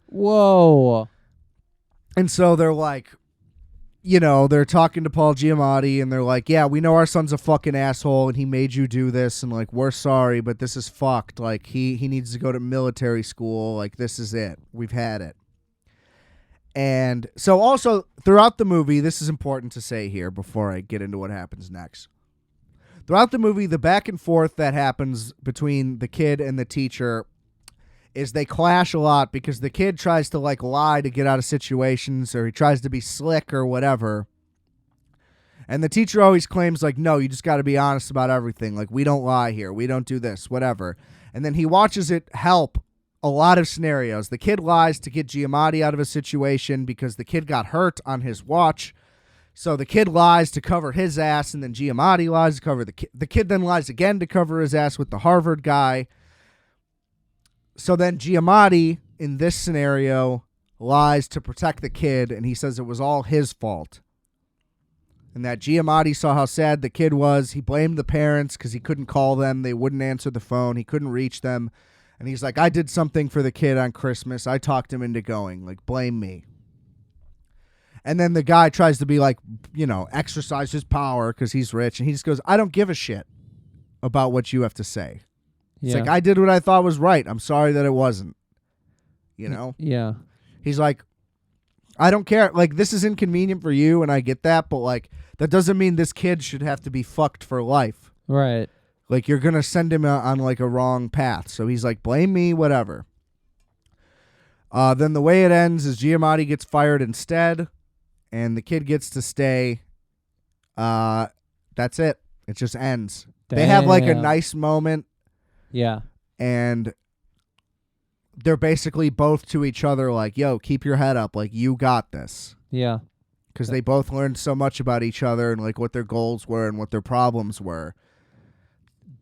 Whoa. And so they're like, they're talking to Paul Giamatti, and they're like, yeah, we know our son's a fucking asshole, and he made you do this, and like, we're sorry, but this is fucked. Like, he needs to go to military school. Like, this is it. We've had it. And so also throughout the movie, this is important to say here before I get into what happens next. Throughout the movie, the back and forth that happens between the kid and the teacher is they clash a lot, because the kid tries to like lie to get out of situations, or he tries to be slick or whatever. And the teacher always claims like, no, you just got to be honest about everything. Like, we don't lie here. We don't do this, whatever. And then he watches it help a lot of scenarios. The kid lies to get Giamatti out of a situation because the kid got hurt on his watch. So the kid lies to cover his ass, and then Giamatti lies to cover the kid. The kid then lies again to cover his ass with the Harvard guy. So then Giamatti, in this scenario, lies to protect the kid, and he says it was all his fault. And that Giamatti saw how sad the kid was. He blamed the parents because he couldn't call them. They wouldn't answer the phone. He couldn't reach them. And he's like, I did something for the kid on Christmas. I talked him into going. Like, blame me. And then the guy tries to be like, exercise his power because he's rich. And he just goes, I don't give a shit about what you have to say. It's like, I did what I thought was right. I'm sorry that it wasn't. Yeah. He's like, I don't care. Like, this is inconvenient for you, and I get that. But, like, that doesn't mean this kid should have to be fucked for life. Right. Like, you're going to send him on, like, a wrong path. So he's like, blame me, whatever. Then the way it ends is Giamatti gets fired instead, and the kid gets to stay. That's it. It just ends. They have like a Damn. nice moment, Yeah. and they're basically both to each other like, yo, keep your head up. Like, you got this. Yeah. Because they both learned so much about each other and like what their goals were and what their problems were.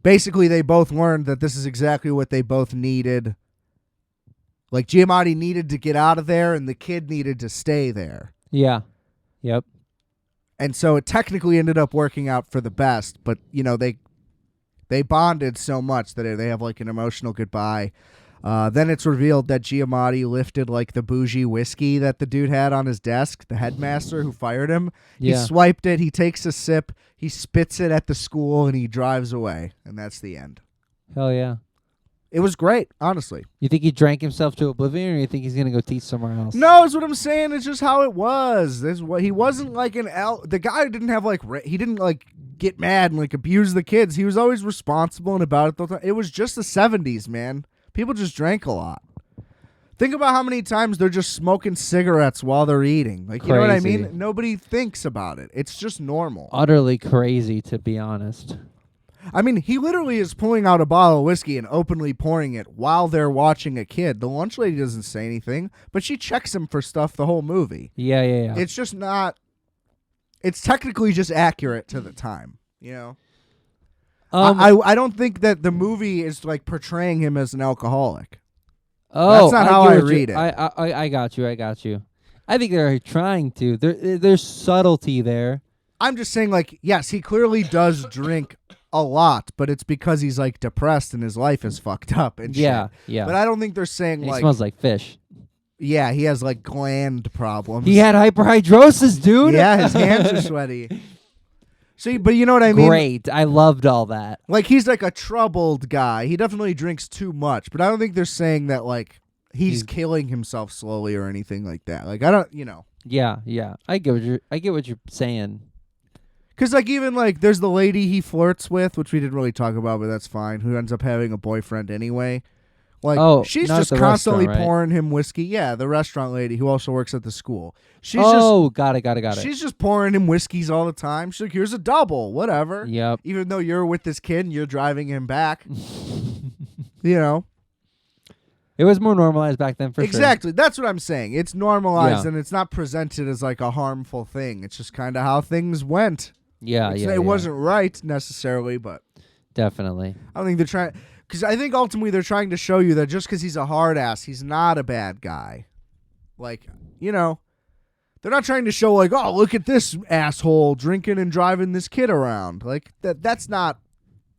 Basically, they both learned that this is exactly what they both needed. Like, Giamatti needed to get out of there, and the kid needed to stay there. Yeah. Yep. And so it technically ended up working out for the best, but, you know, they bonded so much that they have, like, an emotional goodbye. Then it's revealed that Giamatti lifted, like, the bougie whiskey that the dude had on his desk, the headmaster who fired him. He Yeah. swiped it, he takes a sip, he spits it at the school, and he drives away. And that's the end. Hell yeah. It was great, honestly. You think he drank himself to oblivion, or you think he's gonna go teach somewhere else? No, it's what I'm saying. It's just how it was. This what he wasn't like the guy didn't have like he didn't like get mad and like abuse the kids. He was always responsible and about it the whole time. It was just the 70s, man. People just drank a lot. Think about how many times they're just smoking cigarettes while they're eating. Like, you know what I Crazy. mean? Nobody thinks about it. It's just normal. Utterly crazy, to be honest. I mean, he literally is pulling out a bottle of whiskey and openly pouring it while they're watching a kid. The lunch lady doesn't say anything, but she checks him for stuff the whole movie. Yeah. It's just not. It's technically just accurate to the time, you know. I don't think that the movie is like portraying him as an alcoholic. Oh, That's not how get I what you- read it. I got you. I got you. I think they're trying to. There's subtlety there. I'm just saying, like, yes, he clearly does drink a lot, but it's because he's like depressed and his life is fucked up and Yeah. shit. Yeah. But I don't think they're saying He like, smells like fish. yeah, he has like gland problems. He had hyperhidrosis, dude. Yeah, his hands are sweaty. See, but you know what I mean? Great. I loved all that. Like, he's like a troubled guy. He definitely drinks too much, but I don't think they're saying that like he's killing himself slowly or anything like that. Like, I don't, you know. Yeah. I get what you're saying. Because, like, even, like, there's the lady he flirts with, which we didn't really talk about, but that's fine, who ends up having a boyfriend anyway. Like, she's not at just the constantly restaurant, right? pouring him whiskey. Yeah, the restaurant lady who also works at the school. She's Got it. just she's just pouring him whiskeys all the time. She's like, here's a double, whatever. Yep. Even though you're with this kid and you're driving him back. You know? It was more normalized back then, for sure. Exactly. That's what I'm saying. It's normalized Yeah. and it's not presented as, like, a harmful thing. It's just kind of how things went. Yeah. It wasn't right necessarily, but Definitely. I don't think they're trying, because I think ultimately they're trying to show you that just because he's a hard ass, he's not a bad guy. Like, you know, they're not trying to show like, oh, look at this asshole drinking and driving this kid around. Like that's not,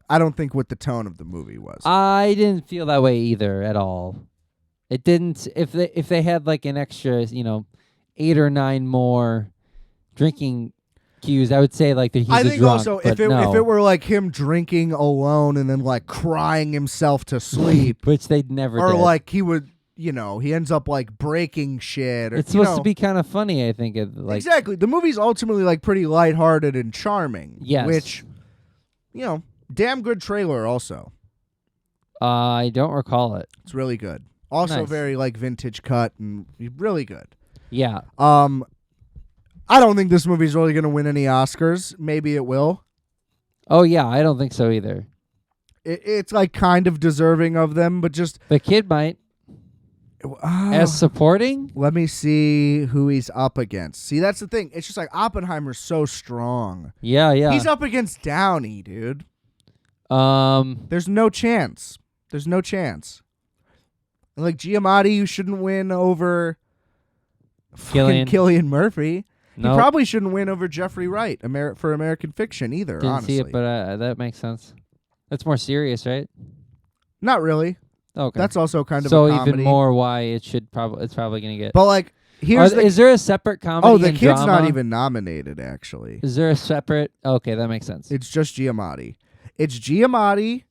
I don't think, what the tone of the movie was. I didn't feel that way either at all. It didn't. If they had like an extra, 8 or 9 more drinking cues, I would say like that he's I a think drunk, also but if no. it were like him drinking alone and then like crying himself to sleep, which they never or did. like he would, he ends up like breaking shit. Or, It's supposed to be kind of funny, I think. Exactly. The movie's ultimately like pretty lighthearted and charming. Yes. Which, damn good trailer also. I don't recall it. It's really good. Also Nice. very like vintage cut and really good. Yeah. I don't think this movie's really going to win any Oscars. Maybe it will. Oh yeah, I don't think so either. It's like kind of deserving of them, but just The kid might. As supporting? let me see who he's up against. See, that's the thing. It's just like Oppenheimer's so strong. Yeah. He's up against Downey, dude. Um. There's no chance. There's no chance. And like Giamatti, you shouldn't win over fucking Cillian Murphy. No. He probably shouldn't win over Jeffrey Wright for American Fiction either, Didn't honestly. see it, but that makes sense. That's more serious, right? Not really. Okay. That's also kind of so a comedy. even more why it's probably gonna get. But like, here's is there a separate comedy? Oh, the and kid's drama? not even nominated, actually. Is there a separate? Okay, that makes sense. It's just Giamatti. It's Giamatti,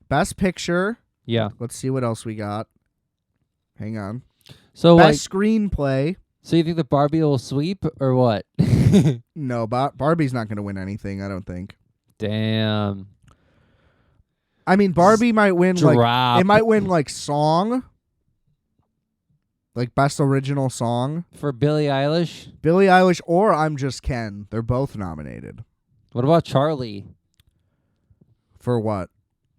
Best Picture. Yeah. Let's see what else we got. Hang on. So Best Screenplay. So you think the Barbie will sweep or what? No, Barbie's not going to win anything, I don't think. Damn. I mean, Barbie might win Drop. like it might win like song. like best original song. For Billie Eilish? Billie Eilish or I'm Just Ken. They're both nominated. What about Charlie? For what?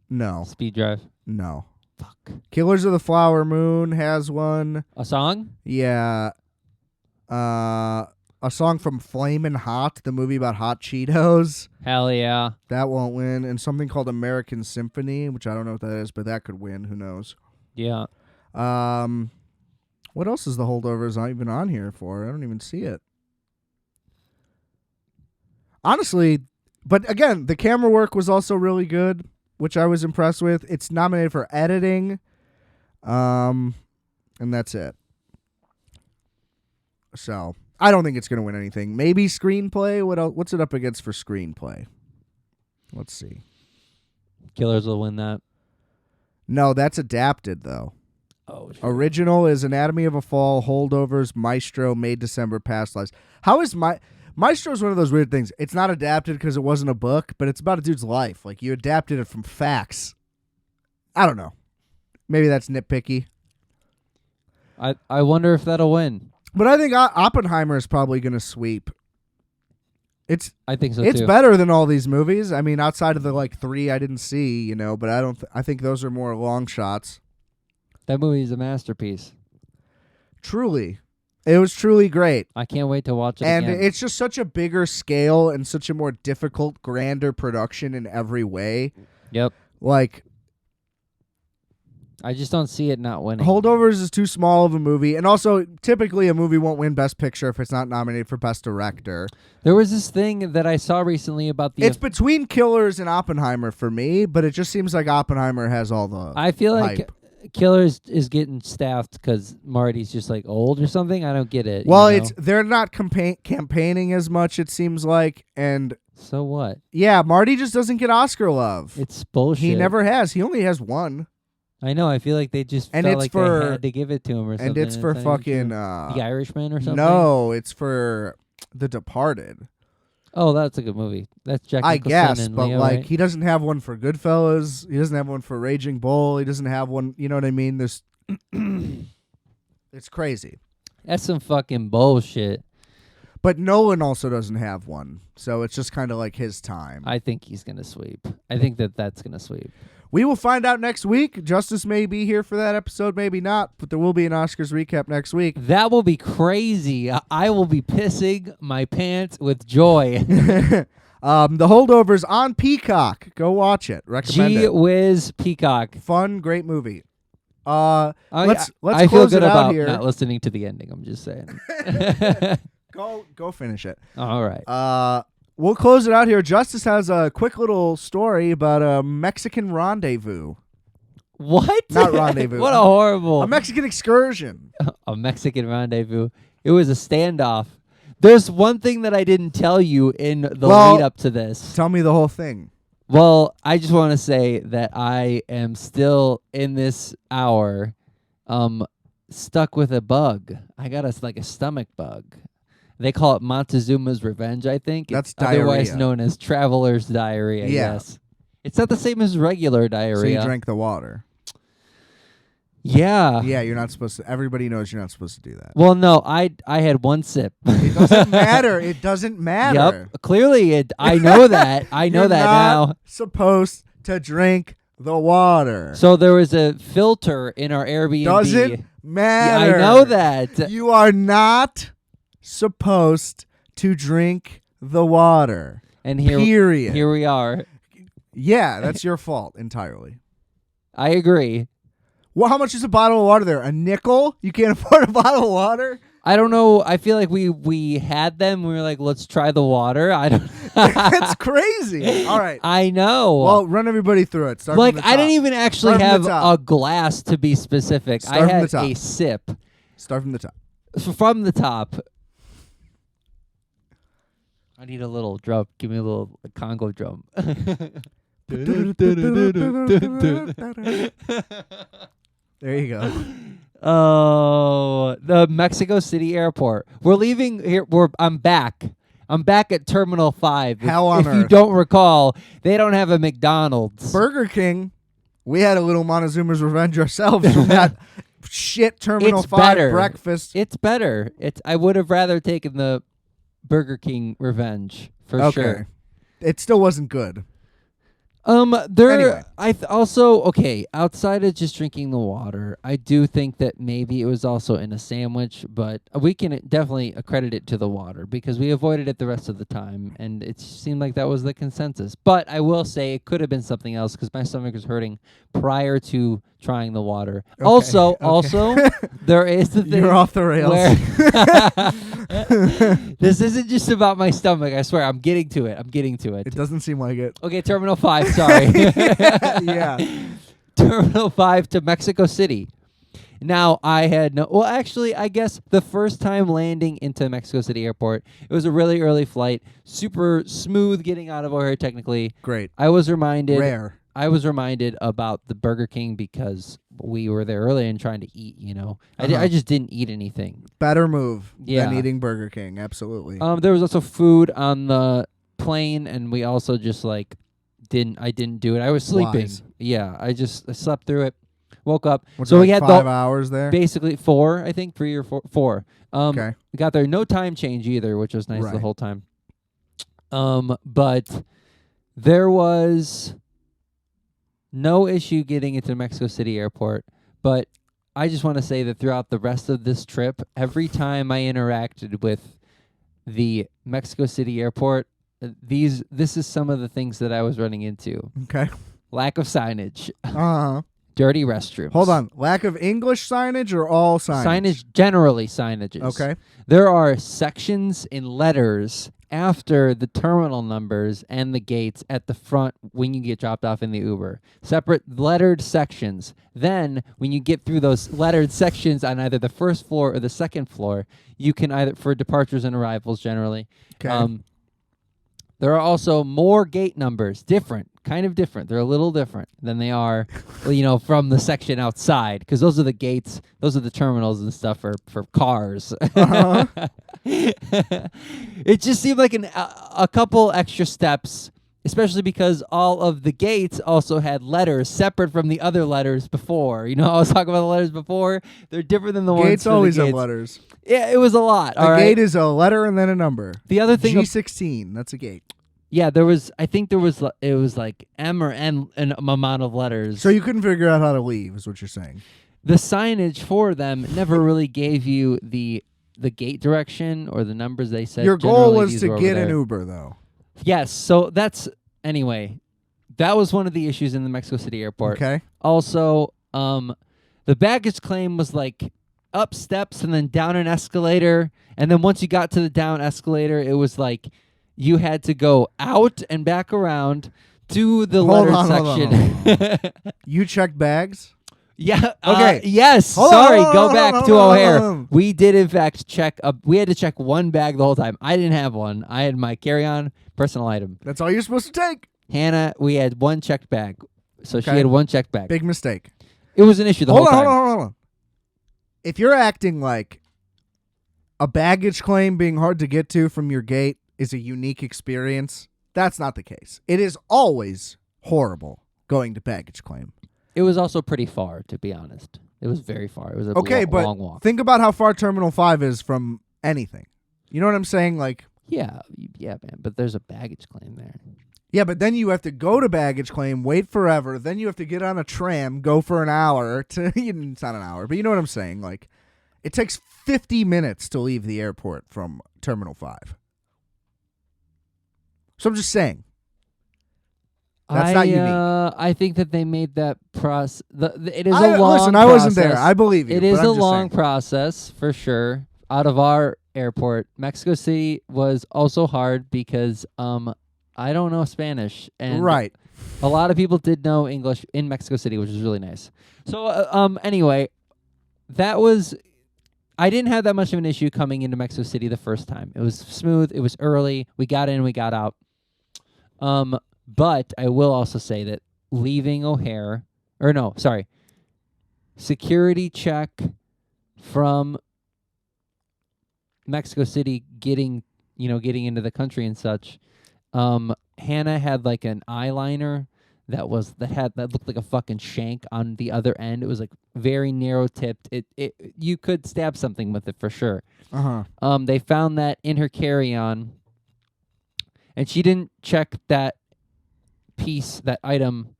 No. Speed Drive. No. Fuck. Killers of the Flower Moon has one. A song? Yeah. A song from Flamin' Hot, the movie about hot Cheetos. Hell yeah. That won't win. And something called American Symphony, which I don't know what that is, but that could win. Who knows? Yeah. What else is the Holdovers not even on here for? I don't even see it. Honestly, but again, the camera work was also really good, which I was impressed with. It's nominated for editing. And that's it. So, I don't think it's going to win anything. Maybe screenplay. What else? What's it up against for screenplay? Let's see. Killers will win that. No, that's adapted, though. Oh, shit. Original is Anatomy of a Fall, Holdovers, Maestro, Made December, Past Lives. How is Maestro is one of those weird things. It's not adapted because it wasn't a book, but it's about a dude's life. Like, you adapted it from facts. I don't know. Maybe that's nitpicky. I wonder if that'll win. But I think Oppenheimer is probably going to sweep. I think so It's too. better than all these movies. I mean, outside of the like 3 I didn't see, but I think those are more long shots. That movie is a masterpiece. Truly. It was truly great. I can't wait to watch it And again. it's just such a bigger scale and such a more difficult, grander production in every way. Yep. Like, I just don't see it not winning. Holdovers is too small of a movie. And also, typically a movie won't win Best Picture if it's not nominated for Best Director. There was this thing that I saw recently about the... It's between Killers and Oppenheimer for me, but it just seems like Oppenheimer has all the I feel like hype. Killers is getting staffed because Marty's just like old or something. I don't get it. Well, you know? they're not campaigning as much, it seems like. And So what? yeah, Marty just doesn't get Oscar love. It's bullshit. He never has. He only has one. I know. I feel like they just And felt it's like for- they had to give it to him or something. And it's for not even fucking true. The Irishman or something. No, it's for The Departed. Oh, that's a good movie. That's Jack I Nicholson guess, and but Leo, like right? he doesn't have one for Goodfellas. He doesn't have one for Raging Bull. He doesn't have one. You know what I mean? There's, it's crazy. That's some fucking bullshit. But Nolan also doesn't have one, so it's just kind of like his time. I think he's gonna sweep. I think that's gonna sweep. We will find out next week. Justice may be here for that episode, maybe not, but there will be an Oscars recap next week. That will be crazy. I will be pissing my pants with joy. The Holdovers on Peacock. Go watch it. Recommend Gee it. whiz Peacock. Fun, great movie. I Let's feel close good it out about here. not listening to the ending. I'm just saying. Go finish it. All right. We'll close it out here. Justice has a quick little story about a Mexican rendezvous. What? Not rendezvous. What a horrible. A Mexican excursion. A Mexican rendezvous. It was a standoff. There's one thing that I didn't tell you in the lead up to this. Tell me the whole thing. Well, I just want to say that I am still in this hour stuck with a bug. I got a stomach bug. They call it Montezuma's Revenge, I think. That's it's otherwise diarrhea. known as traveler's diarrhea, Yeah. yes. It's not the same as regular So diarrhea. you drank the water. Yeah. Yeah, you're not supposed to. Everybody knows you're not supposed to do that. Well, no, I had one sip. It doesn't matter. It doesn't matter. Yep. Clearly, I know that. I know You're that not now. supposed to drink the water. So there was a filter in our Airbnb. Doesn't Yeah, matter. I know that. You are not supposed to drink the water. And here we are. Yeah, that's your fault entirely. I agree. Well, how much is a bottle of water there? A nickel? You can't afford a bottle of water? I don't know. I feel like we had them. We were like, let's try the water. I don't. That's crazy. All right. I know. Well, run everybody through it. Start like from the I top. didn't even actually Start from have the top. a glass to be specific. Start I from the had top. a sip Start from the top. from the top. I need a little drum. Give me a little Congo drum. There you go. Oh, the Mexico City airport. We're leaving here. I'm back. I'm back at Terminal 5. Hell on if you earth. don't recall, they don't have a McDonald's. Burger King. We had a little Montezuma's Revenge ourselves from that shit Terminal It's 5 better. breakfast. It's better. I would have rather taken the Burger King Revenge for sure. It still wasn't good. There. Anyway. Also okay. Outside of just drinking the water, I do think that maybe it was also in a sandwich, but we can definitely accredit it to the water because we avoided it the rest of the time, and it seemed like that was the consensus. But I will say it could have been something else because my stomach was hurting prior to trying the water. Okay, Also, okay. there is the thing. You're off the rails. This isn't just about my stomach. I swear, I'm getting to it. It doesn't seem like it. Okay, Terminal 5, sorry. Yeah. Terminal 5 to Mexico City. Now, I had well, actually, I guess the first time landing into Mexico City Airport, it was a really early flight, super smooth getting out of O'Hare technically. Great. I was reminded about the Burger King because we were there early and trying to eat, I just didn't eat anything. Better move than eating Burger King, absolutely. There was also food on the plane, and we also just didn't do it. I was sleeping. Wise. Yeah, I slept through it. Woke up. Was So it we like had 5 hours there? basically 4, I think 3 or 4. Okay. We got there, no time change either, which was nice the whole time. But there was no issue getting into Mexico City Airport. But I just want to say that throughout the rest of this trip, every time I interacted with the Mexico City Airport, this is some of the things that I was running into. Okay. Lack of signage. Uh-huh. Dirty restrooms. Hold on. Lack of English signage or all signage? Signage, generally signages. Okay. There are sections in letters after the terminal numbers and the gates at the front when you get dropped off in the Uber. Separate lettered sections. Then, when you get through those lettered sections on either the first floor or the second floor, you can either, for departures and arrivals generally, there are also more gate numbers, kind of different. They're a little different than they are, from the section outside, because those are the gates, those are the terminals and stuff for cars. Uh-huh. It just seemed like a couple extra steps, especially because all of the gates also had letters separate from the other letters before. I was talking about the letters before. They're different than the ones Gates for always the have gates. Letters. Yeah, it was a lot. A gate is a letter and then a number. The other thing, G16. That's a gate. yeah, it was like M or N an amount of letters. So you couldn't figure out how to leave, is what you're saying. The signage for them never really gave you the gate direction or the numbers they said. Your goal Generally, was these to were get over an there. Uber, though. Yes, so anyway, that was one of the issues in the Mexico City Airport. Okay. Also, the baggage claim was like up steps and then down an escalator, and then once you got to the down escalator, it was like you had to go out and back around to the letter section. You checked bags? Yeah. Okay. Yes. Hold Sorry. on, Go back to O'Hare. on. We did in fact check. We had to check one bag the whole time. I didn't have one. I had my carry-on personal item. That's all you're supposed to take. Hannah, we had one checked bag, so she Okay. had one checked bag. Big mistake. It was an issue the whole time. Hold on. If you're acting like a baggage claim being hard to get to from your gate is a unique experience, that's not the case. It is always horrible going to baggage claim. It was also pretty far, to be honest. It was very far. It was a long walk. Think about how far Terminal 5 is from anything. You know what I'm saying? Like, Yeah, man. But there's a baggage claim there. yeah, but then you have to go to baggage claim, wait forever. Then you have to get on a tram, go for an hour. It's not an hour, but you know what I'm saying? Like, it takes 50 minutes to leave the airport from Terminal 5. So I'm just saying. That's not unique. I think that they made that process. It is a long process. Listen, I wasn't there. I believe you. It is but I'm a just long saying. process, for sure. Out of our airport, Mexico City was also hard because I don't know Spanish, and Right. a lot of people did know English in Mexico City, which is really nice. So anyway, I didn't have that much of an issue coming into Mexico City the first time. It was smooth. It was early. We got in. We got out. But I will also say that leaving O'Hare, security check from Mexico City getting into the country and such. Hannah had like an eyeliner that looked like a fucking shank on the other end. It was like very narrow tipped. It you could stab something with it for sure. They found that in her carry-on, and she didn't check that item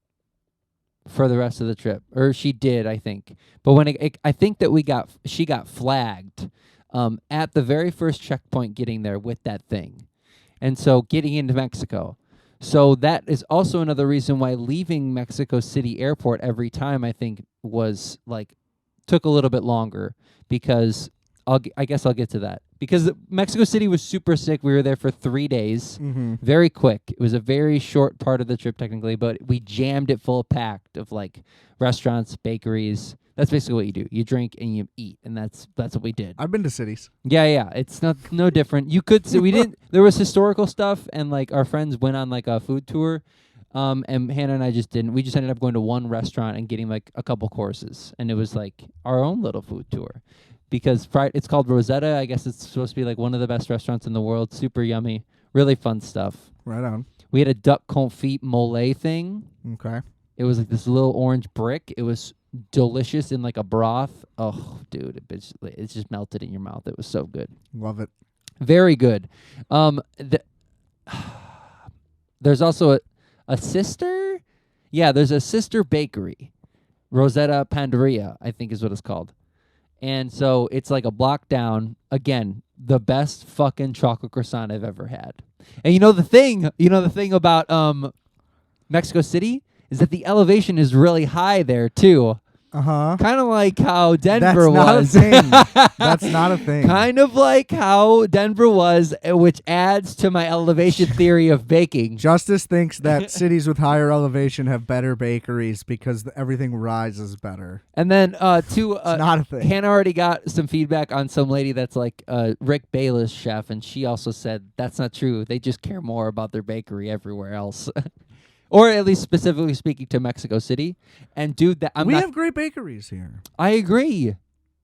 for the rest of the trip, or she did, I think. But when I think that she got flagged at the very first checkpoint getting there with that thing, and so getting into Mexico. So that is also another reason why leaving Mexico City Airport every time, I think, was like took a little bit longer, because I guess I'll get to that. Because Mexico City was super sick. We were there for 3 days. Very quick. It was a very short part of the trip technically, but we jammed it full packed of like restaurants, bakeries. That's basically what you do. You drink and you eat, and that's what we did. I've been to cities. Yeah. It's no different. You could we didn't. There was historical stuff, and like our friends went on like a food tour, and Hannah and I just didn't. We just ended up going to one restaurant and getting like a couple courses, and it was like our own little food tour, because it's called Rosetta. I guess it's supposed to be like one of the best restaurants in the world. Super yummy, really fun stuff. Right on. We had a duck confit mole thing. Okay. It was like this little orange brick. It was delicious in like a broth. Oh, dude, it just melted in your mouth. It was so good. Love it. Very good. There's also a sister. Yeah, there's a sister bakery, Rosetta Panderia, I think is what it's called. And so it's like a block down. Again, the best fucking chocolate croissant I've ever had. And you know the thing about Mexico City is that the elevation is really high there too. Kind of like how Denver was. That's not a thing. Kind of like how Denver was, which adds to my elevation theory of baking. Justis thinks that cities with higher elevation have better bakeries because everything rises better. And then it's not a thing. Hannah already got some feedback on some lady that's like Rick Bayless chef, and she also said that's not true. They just care more about their bakery everywhere else. Or at least specifically speaking to Mexico City. And dude, we have great bakeries here. I agree.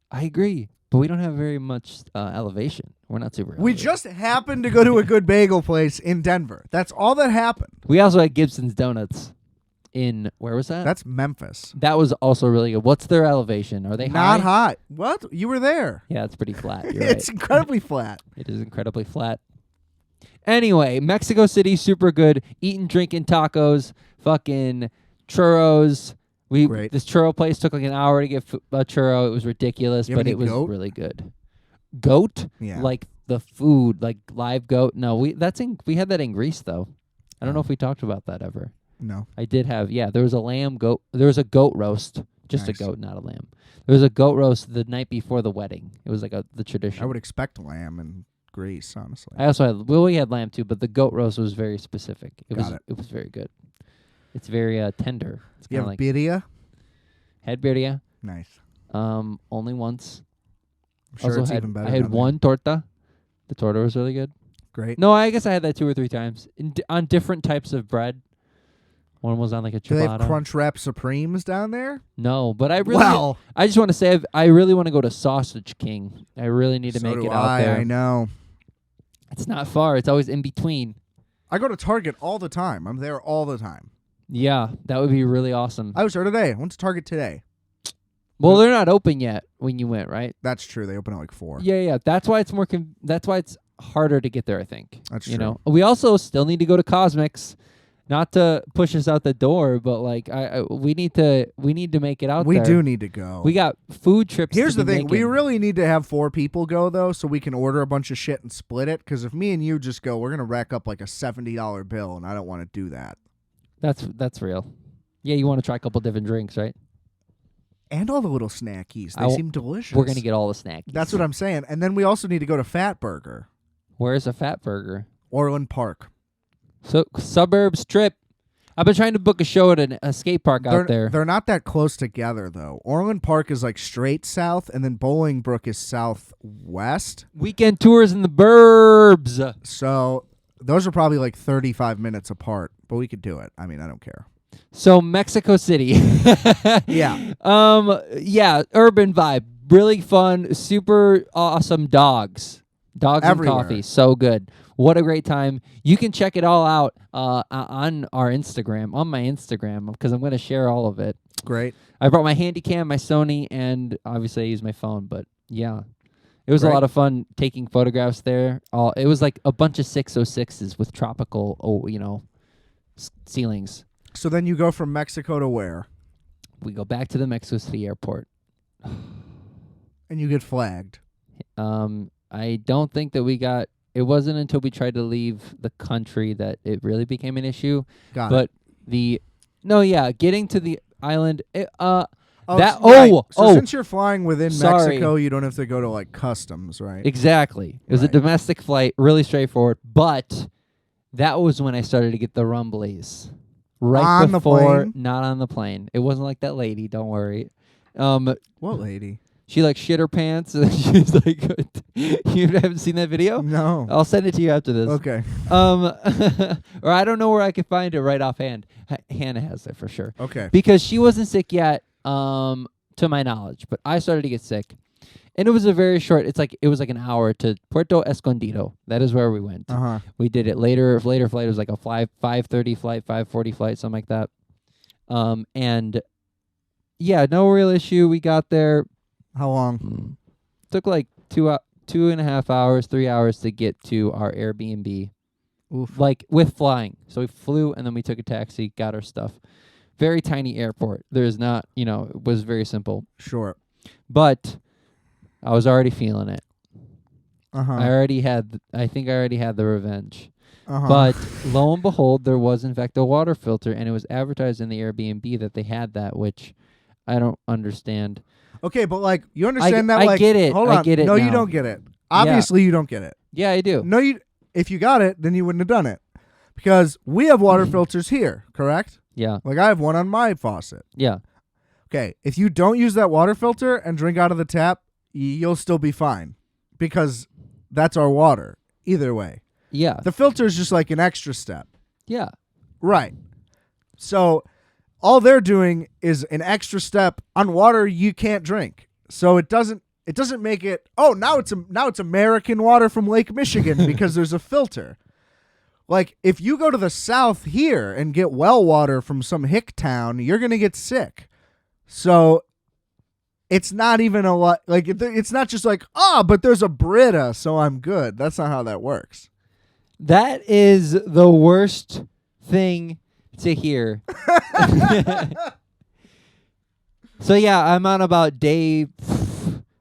But we don't have very much elevation. We're not super We elevated. just happened to go to a good bagel place in Denver. That's all that happened. We also had Gibson's Donuts in, where was that? That's Memphis. That was also really good. What's their elevation? Are they Not high? high. What? You were there. Yeah, it's pretty flat. You're It's right. incredibly flat. It is incredibly flat. Anyway, Mexico City, super good. Eating, drinking, tacos, fucking churros. Great. This churro place took like an hour to get a churro. It was ridiculous, You have but any it was goat? really good. Goat? Yeah. Like the food, like live goat? No, we had that in Greece though. I don't know if we talked about that ever. No. I did have, there was a goat. There was a goat roast, just Nice. a goat, not a lamb. There was a goat roast the night before the wedding. It was like the tradition. I would expect lamb in Greece, honestly. I also had, we had lamb too, but the goat roast was very specific. It Got it. It was very good. It's very tender. It's You kind of have like birria? had birria. Nice. Only once. I'm sure also it's had, even better. I had down one torta. The torta was really good. there. Great. No, I guess I had that 2 or 3 times on different types of bread. One was on like a Do they ciabatta. have Crunchwrap Supremes down there? No, but I really, Well, I just want to say I really want to go to Sausage King. I really need to so make do it out there. I know. It's not far. It's always in between. I go to Target all the time. I'm there all the time. Yeah, that would be really awesome. I was there today. I went to Target today. Well, they're not open yet when you went, right? That's true. They open at like 4. Yeah. That's why it's more. That's why it's harder to get there. I think. That's you true. know. We also still need to go to Cosmics, not to push us out the door, but like we need to make it out We there. do need to go. We got food trips. Here's to the be thing. We making. really need to have 4 people go, though, so we can order a bunch of shit and split it. Because if me and you just go, we're going to rack up like a $70 bill, and I don't want to do that. That's real. Yeah, you want to try a couple different drinks, right? And all the little snackies. They seem delicious. We're gonna get all the snacks. That's what I'm saying. And then we also need to go to Fat Burger. Where's a Fat Burger? Orland Park. So suburbs trip. I've been trying to book a show at a skate park out there. They're not that close together, though. Orland Park is like straight south, and then Bolingbrook is southwest. Weekend tours in the burbs. So those are probably like 35 minutes apart, but we could do it. I mean, I don't care. So Mexico City. Yeah. Yeah, urban vibe. Really fun, super awesome dogs. Dogs Everywhere. and coffee, so good. What a great time. You can check it all out on our Instagram, on my Instagram, because I'm going to share all of it. Great. I brought my handy cam, my Sony, and obviously I use my phone, but yeah. It was a Great. lot of fun taking photographs there. It was like a bunch of 606s with tropical, ceilings. So then you go from Mexico to where? We go back to the Mexico City airport. And you get flagged. I don't think that it wasn't until we tried to leave the country that it really became an issue. Got it. But getting to the island, So oh, since you're flying within sorry. Mexico, you don't have to go to like customs, right? Exactly. It was a Right. domestic flight, really straightforward, but that was when I started to get the rumblies. Right On the before, plane? not on the plane. It wasn't like that lady, don't worry. What lady? She like shit her pants and she's like, you haven't seen that video? No. I'll send it to you after this. Okay. Or I don't know where I could find it right offhand. Hannah has it for sure. Okay. Because she wasn't sick yet, to my knowledge, but I started to get sick. And it was a very short, it was like an hour to Puerto Escondido. That is where we went. Uh-huh. We did it later flight. It was like a 5:30 flight, 5:40 flight, something like that. And yeah, no real issue. We got there. How long? Took like 2.5 hours, 3 hours to get to our Airbnb. Oof. Like with flying. So we flew and then we took a taxi, got our stuff. Very tiny airport. There's not, it was very simple. Sure. But I was already feeling it. Uh-huh. I think I already had the revenge. Uh-huh. But lo and behold, there was in fact a water filter, and it was advertised in the Airbnb that they had that, which I don't understand. Okay, but like you understand that I like get it. Hold I on. get it No, you now. don't get it. Obviously you don't get it. Yeah, I do. No, if you got it, then you wouldn't have done it. Because we have water filters here, correct? Yeah. Like I have one on my faucet. Yeah. Okay, if you don't use that water filter and drink out of the tap, you'll still be fine because that's our water. Either way. Yeah. The filter is just like an extra step. Yeah. Right. So all they're doing is an extra step on water you can't drink. So it doesn't make it, now it's American water from Lake Michigan because there's a filter. Like if you go to the south here and get well water from some hick town, you're going to get sick. So it's not even a lot, like it's not just like, but there's a Brita, so I'm good. That's not how that works. That is the worst thing to hear. So yeah, I'm on about day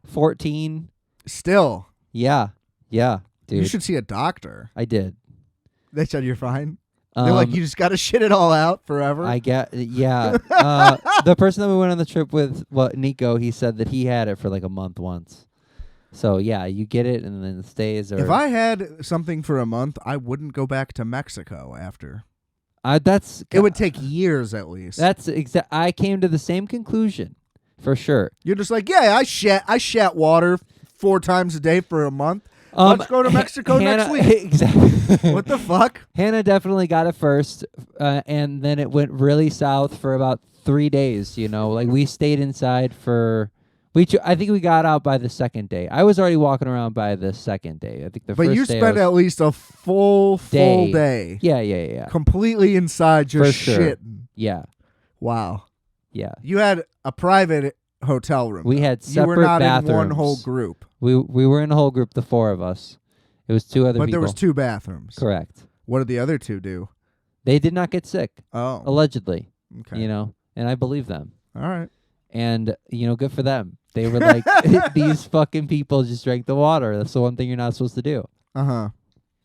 14. Still. Yeah. Yeah, dude. You should see a doctor. I did. They said you're fine. They're like, you just got to shit it all out forever. Yeah. The person that we went on the trip with, Nico, he said that he had it for like a month once. So yeah, you get it and then it stays. Or if I had something for a month, I wouldn't go back to Mexico after. It would take years at least. That's I came to the same conclusion, for sure. You're just like, yeah, I shat water 4 times a day for a month. Let's go to Mexico next week. Exactly. What the fuck? Hannah definitely got it first, and then it went really south for about 3 days. Like we stayed inside for. I think we got out by the second day. I was already walking around by the second day. I think the first day. But you spent at least a full day. Yeah. Completely inside just For sure. shitting. Yeah. Wow. Yeah. You had a private hotel room. We had separate You were not bathrooms. in one whole group. We were in a whole group, the 4 of us. It was 2 other But people. there was 2 bathrooms. Correct. What did the other 2 do? They did not get sick, Oh. allegedly. Okay. And I believe them. All right. And, good for them. They were like, these fucking people just drank the water. That's the one thing you're not supposed to do. Uh-huh.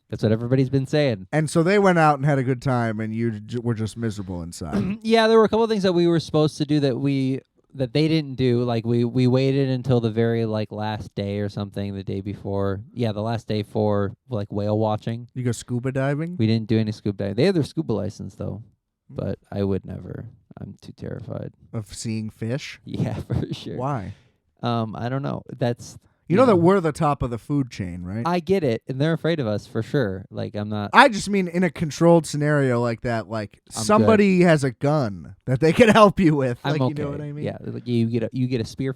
That's what everybody's been saying. And so they went out and had a good time, and you were just miserable inside. Yeah, there were a couple of things that we were supposed to do that they didn't do. Like we waited until the very last day or something, the day before. Yeah, the last day for whale watching. You go scuba diving? We didn't do any scuba diving. They have their scuba license though, but I would never. I'm too terrified. Of seeing fish? Yeah, for sure. Why? I don't know. That's You know that we're the top of the food chain, right? I get it, and they're afraid of us for sure. Like I'm not. I just mean in a controlled scenario like that, like I'm somebody has a gun that they can help you with. I'm Like okay. you know what I mean? Yeah, like you get a spear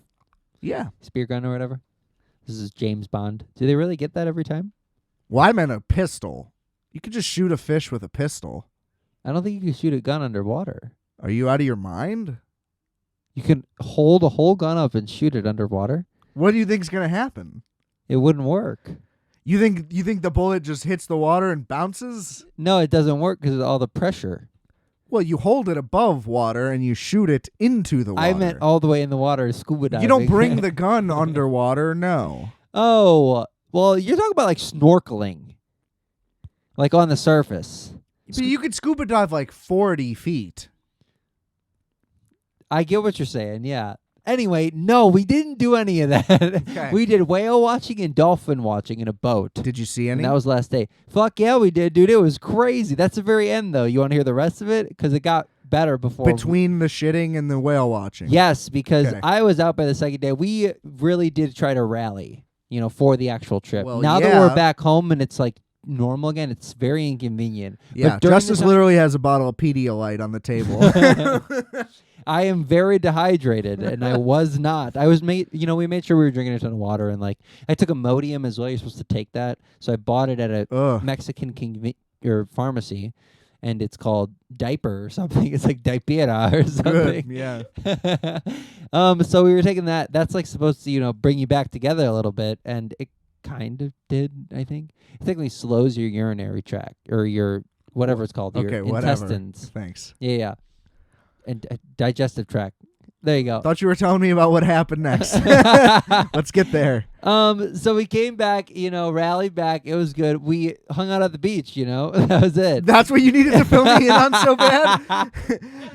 Yeah. gun or whatever. This is James Bond. Do they really get that every time? Well, I meant a pistol. You could just shoot a fish with a pistol. I don't think you can shoot a gun underwater. Are you out of your mind? You can hold a whole gun up and shoot it underwater. What do you think's gonna happen? It wouldn't work. You think the bullet just hits the water and bounces? No, it doesn't work because of all the pressure. Well, you hold it above water and you shoot it into the water. I meant all the way in the water, scuba diving. You don't bring the gun underwater, no. Oh, well, you're talking about like snorkeling, like on the surface. But you could scuba dive like 40 feet. I get what you're saying, yeah. Anyway, no, we didn't do any of that. Okay. We did whale watching and dolphin watching in a boat. Did you see any? And that was last day. Fuck yeah, we did, dude. It was crazy. That's the very end, though. You want to hear the rest of it? Because it got better before. Between the shitting and the whale watching. Yes, because Okay. I was out by the second day. We really did try to rally, for the actual trip. Well, now that yeah. we're back home and it's like normal again, it's very inconvenient. Yeah, But during Justis the time- literally has a bottle of Pedialyte on the table. I am very dehydrated, and I was not. I was we made sure we were drinking a ton of water, and like I took Imodium as well. You're supposed to take that, so I bought it at a Ugh. Mexican pharmacy, and it's called Diaper or something. It's like Dipera or something. Good, yeah. So we were taking that. That's like supposed to bring you back together a little bit, and it kind of did. I think it technically slows your urinary tract or your whatever it's called, Okay, your whatever. intestines. Thanks. Yeah. And digestive tract. There you go. Thought you were telling me about what happened next. Let's get there. So we came back, rallied back. It was good. We hung out at the beach, that was it. That's what you needed to fill me in on so bad?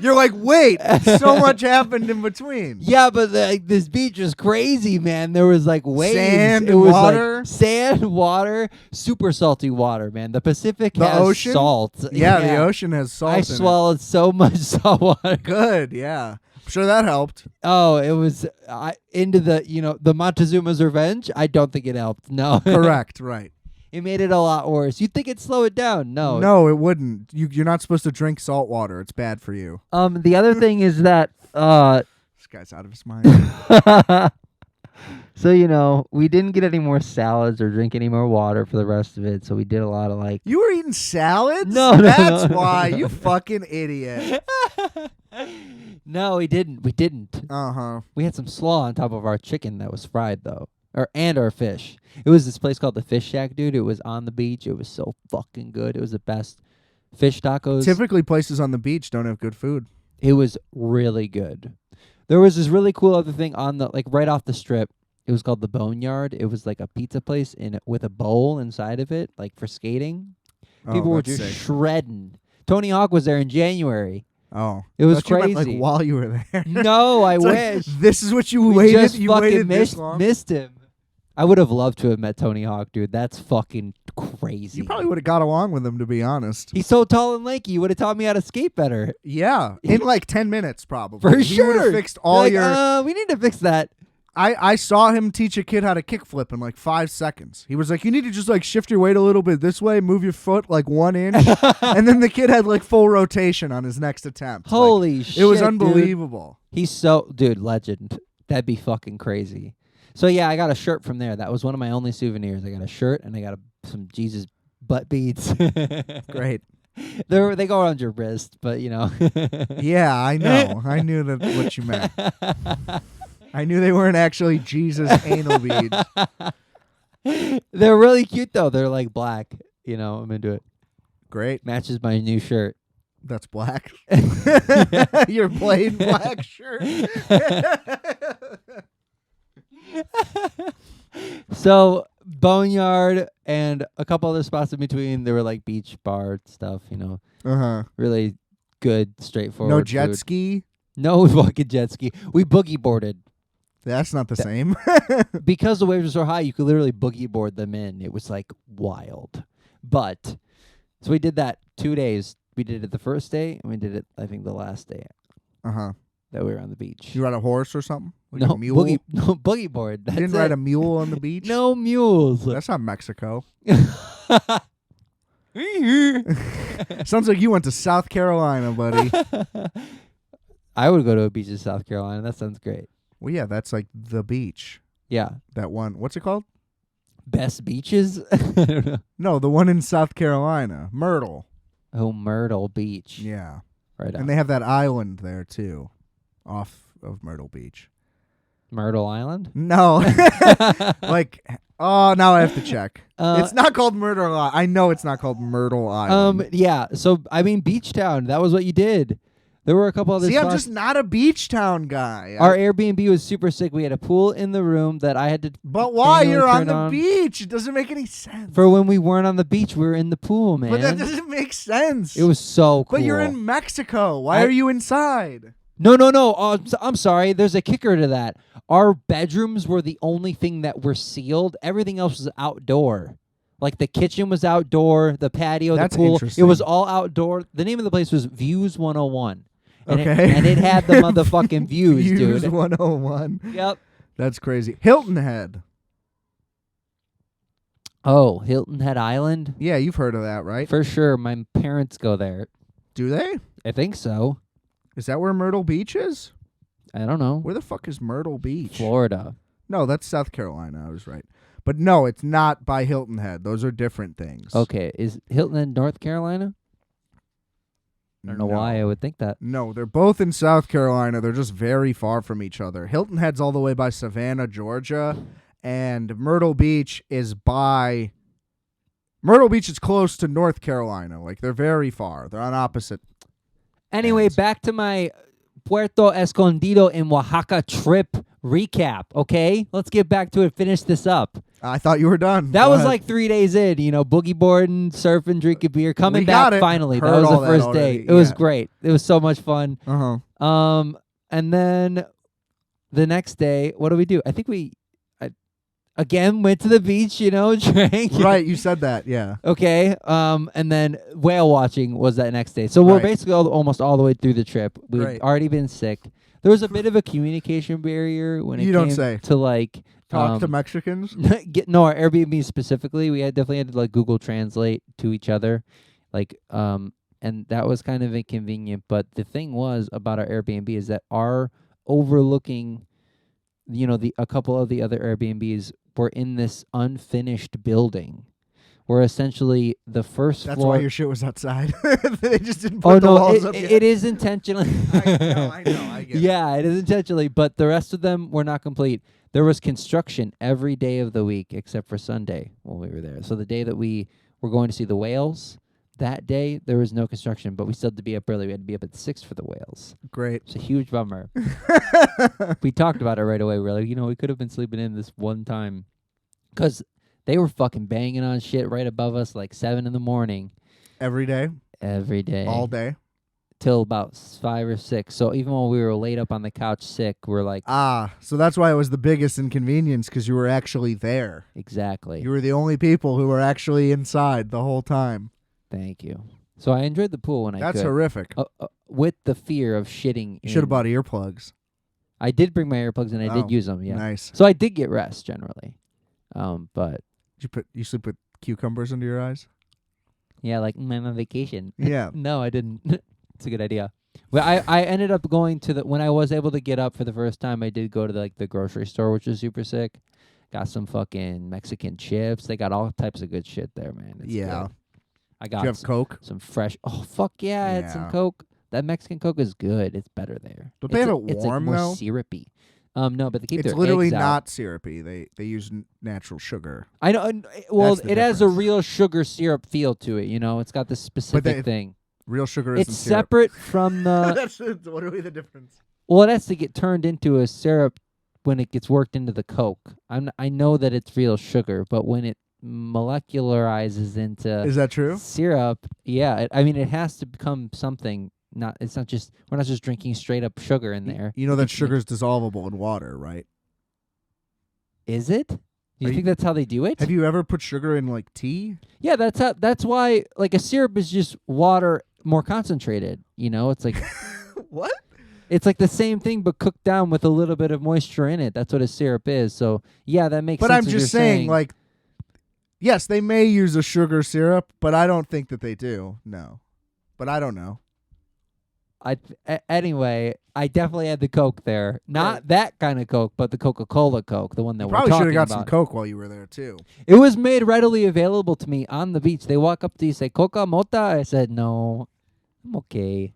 You're like, wait, so much happened in between. Yeah, but this beach was crazy, man. There was like waves. Sand it and was water? Like sand, water, super salty water, man. The Pacific has ocean? salt. Yeah, the ocean has salt I in swallowed so much salt water. it. Good, yeah. I'm sure that helped. Oh, it was into the, the Montezuma's Revenge. I don't think it helped. No. Correct, right. It made it a lot worse. You'd think it'd slow it down. No. No, it wouldn't. You're not supposed to drink salt water. It's bad for you. The other thing is that This guy's out of his mind. so we didn't get any more salads or drink any more water for the rest of it. So we did a lot of like You were eating salads? No, That's no. why. You fucking idiot. No, we didn't. We didn't. Uh-huh. We had some slaw on top of our chicken that was fried though. And our fish. It was this place called the Fish Shack, dude. It was on the beach. It was so fucking good. It was the best fish tacos. Typically, places on the beach don't have good food. It was really good. There was this really cool other thing on the right off the strip. It was called the Boneyard. It was like a pizza place with a bowl inside of it, like for skating. People were that's just sick. shredding. Tony Hawk was there in January. Oh. It was Thought you meant, crazy. like while you were there. No, I It's like, wish. this is what you We waited. just You fucking waited this long. missed him. I would have loved to have met Tony Hawk, dude. That's fucking crazy. You probably would have got along with him, to be honest. He's so tall and lanky. You would have taught me how to skate better. Yeah, in like 10 minutes, probably. For He would sure. have fixed all Like, your. we need to fix that. I saw him teach a kid how to kickflip in like 5 seconds. He was like, you need to just like shift your weight a little bit this way, move your foot like 1 inch. And then the kid had like full rotation on his next attempt. Holy shit. It was dude. unbelievable. He's so, dude, legend. That'd be fucking crazy. So yeah, I got a shirt from there. That was one of my only souvenirs. I got a shirt and I got some Jesus butt beads. Great. They go around your wrist, but Yeah, I know. I knew that what you meant. I knew they weren't actually Jesus anal beads. They're really cute though. They're like black. I'm into it. Great. Matches my new shirt. That's black. Your plain black shirt. So Boneyard and a couple other spots in between. There were like beach bar stuff. Uh-huh. Really good, straightforward. No jet food. ski? No fucking jet ski. We boogie boarded. That's not the same. Because the waves were so high, you could literally boogie board them in. It was like wild. But so we did that 2 days. We did it the first day, and we did it, I think, the last day Uh-huh. that we were on the beach. You ride a horse or something? Like no a mule? boogie board. You That's didn't it. ride a mule on the beach? No mules. That's not Mexico. Sounds like you went to South Carolina, buddy. I would go to a beach in South Carolina. That sounds great. Well, yeah, that's like the beach. Yeah. That one. What's it called? Best beaches? I don't know. No, the one in South Carolina. Myrtle. Oh, Myrtle Beach. Yeah. Right on. And they have that island there, too, off of Myrtle Beach. Myrtle Island? No. Like, oh, now I have to check. It's not called Myrtle Island. I know it's not called Myrtle Island. Yeah. So, I mean, Beach Town, that was what you did. There were a couple other See, spots. I'm just not a beach town guy. Our Airbnb was super sick. We had a pool in the room that I had to. But why? manually You're on turn the beach. It doesn't make any sense. For when we weren't on the beach, we were in the pool, man. But that doesn't make sense. It was so cool. But you're in Mexico. Why are you inside? No. Oh, I'm sorry. There's a kicker to that. Our bedrooms were the only thing that were sealed. Everything else was outdoor. Like the kitchen was outdoor, the patio, That's the pool. interesting. It was all outdoor. The name of the place was Views 101. And Okay. and it had the motherfucking views, Views dude. 101. Yep. That's crazy. Hilton Head. Oh, Hilton Head Island? Yeah, you've heard of that, right? For sure. My parents go there. Do they? I think so. Is that where Myrtle Beach is? I don't know. Where the fuck is Myrtle Beach? Florida. No, that's South Carolina. I was right. But no, it's not by Hilton Head. Those are different things. Okay. Is Hilton Head North Carolina? I don't know why I would think that. No, they're both in South Carolina. They're just very far from each other. Hilton Head's all the way by Savannah, Georgia, and Myrtle Beach is close to North Carolina. Like, they're very far. They're on opposite. Anyway, ends. back to my Puerto Escondido in Oaxaca trip recap, okay? Let's get back to it. Finish this up. I thought you were done. That Go was ahead. like 3 days in, boogie boarding, surfing, drinking beer, coming We got back it. finally. Heard That was all the that first already, day. It was yeah. great. It was so much fun. Uh-huh. And then the next day, what do we do? I think we again went to the beach, drank. Right, you said that, yeah. Okay. And then whale watching was that next day. So we're Right. basically almost all the way through the trip. We'd Great. already been sick. There was a bit of a communication barrier when it You came don't say. to like Talk to Mexicans? our Airbnb specifically. We definitely had to like Google Translate to each other, and that was kind of inconvenient. But the thing was about our Airbnb is that our overlooking, a couple of the other Airbnbs were in this unfinished building, where essentially the first That's floor. why your shit was outside. They just didn't Oh put the no! walls up It yet. is intentionally. I know. I get it. Yeah, it is intentionally, but the rest of them were not complete. There was construction every day of the week except for Sunday when we were there. So the day that we were going to see the whales, that day there was no construction, but we still had to be up early. We had to be up at 6 for the whales. Great. It's a huge bummer. We talked about it right away. We're like, we could have been sleeping in this one time. Because they were fucking banging on shit right above us like 7 in the morning. Every day? Every day. All day? Till about 5 or 6. So even while we were laid up on the couch sick, we're like... So that's why it was the biggest inconvenience, because you were actually there. Exactly. You were the only people who were actually inside the whole time. Thank you. So I enjoyed the pool when I could. That's horrific. With the fear of shitting. You should have bought earplugs. I did bring my earplugs and I did use them, yeah. Nice. So I did get rest generally. But... You sleep with cucumbers under your eyes? Yeah, like I'm on vacation. Yeah. No, I didn't. It's a good idea. But I ended up going to when I was able to get up for the first time, I did go to the grocery store, which was super sick. Got some fucking Mexican chips. They got all types of good shit there, man. It's Yeah. good. I Do got you have Coke? some fresh. Oh fuck yeah! I had some Yeah. Coke. That Mexican Coke is good. It's better there. Don't they have it It's warm, like more though? syrupy. No, but they keep It's their literally eggs out. not syrupy. They use natural sugar. I know. Well, That's the it has a difference. real sugar syrup feel to it. It's got this specific thing. Real sugar isn't It's syrup. separate from the. That's literally the difference. Well, it has to get turned into a syrup when it gets worked into the Coke. I know that it's real sugar, but when it molecularizes into Is that true? syrup, yeah. It has to become something. We're not just drinking straight up sugar in there. You know that It's- sugar's dissolvable in water, right? Is it? Do you Are think that's how they do it? Have you ever put sugar in like tea? Yeah, that's why like a syrup is just water more concentrated. It's like What? it's like the same thing but cooked down with a little bit of moisture in it. That's what a syrup is. So yeah, that makes But sense. I'm what just you're saying, like, yes, they may use a sugar syrup, but I don't think that they do. No. But I don't know. Anyway, I definitely had the Coke there. Not that kind of Coke, but the Coca-Cola Coke, the one that You we're probably should talking have got about. some Coke while you were there too. It was made readily available to me on the beach. They walk up to you, say Coca Mota. I said no, I'm okay.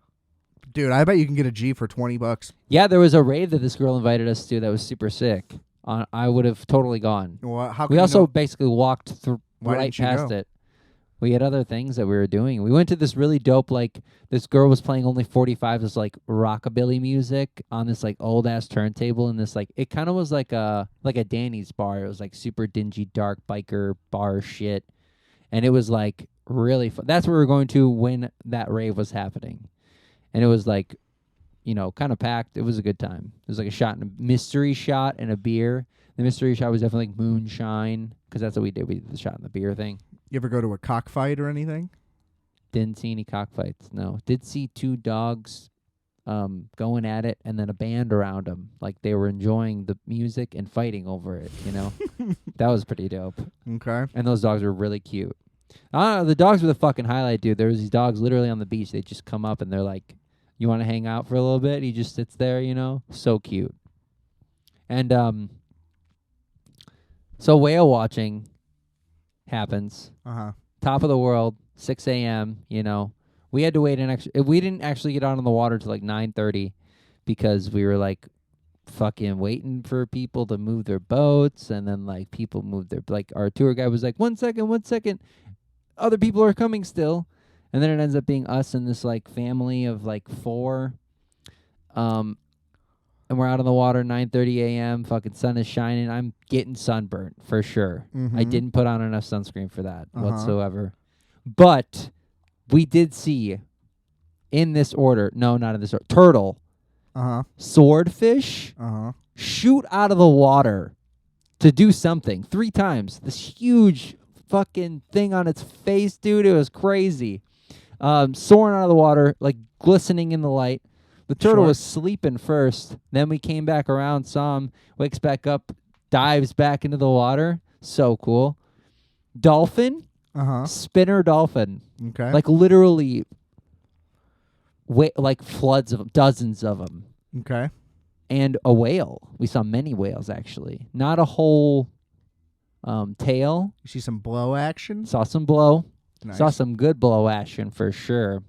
Dude, I bet you can get a G for $20. Yeah, there was a rave that this girl invited us to that was super sick. I would have totally gone. Well, how We also basically walked through Why right didn't you past go? it. We had other things that we were doing. We went to this really dope, like, this girl was playing only 45s, this, like, rockabilly music on this, like, old-ass turntable, and this, like, it kind of was like a Danny's bar. It was, like, super dingy, dark biker bar shit, and it was, like, really fun. That's where we were going to when that rave was happening, and it was, like, you know, kind of packed. It was a good time. It was, like, a mystery shot and a beer. The mystery shot was definitely, like, moonshine, because that's what we did. We did the shot and the beer thing. You ever go to a cockfight or anything? Didn't see any cockfights. No. Did see two dogs going at it and then a band around them. Like they were enjoying the music and fighting over it, you know? That was pretty dope. Okay. And those dogs were really cute. I don't know. The dogs were the fucking highlight, dude. There was these dogs literally on the beach. They just come up and they're like, you want to hang out for a little bit? He just sits there, you know? So cute. And so whale watching happens. Uh-huh. Top of the world, 6 a.m., you know. We had to wait we didn't actually get out on the water till like 9:30 because we were like fucking waiting for people to move their boats, and then like people moved their, like our tour guide was like, 1 second, other people are coming still. And then it ends up being us and this like family of like 4. And we're out on the water, 9:30 a.m. Fucking sun is shining. I'm getting sunburnt for sure. Mm-hmm. I didn't put on enough sunscreen for that whatsoever. But we did see in this order, no, not in this order, turtle, swordfish, shoot out of the water to do something 3 times. This huge fucking thing on its face, dude. It was crazy. Soaring out of the water, like glistening in the light. The turtle was sleeping first. Then we came back around, saw him, wakes back up, dives back into the water. So cool. Dolphin, spinner dolphin. Okay. Like literally, like floods of them, dozens of them. Okay. And a whale. We saw many whales, actually. Not a whole tail. You see some blow action? Saw some blow. Nice. Saw some good blow action for sure.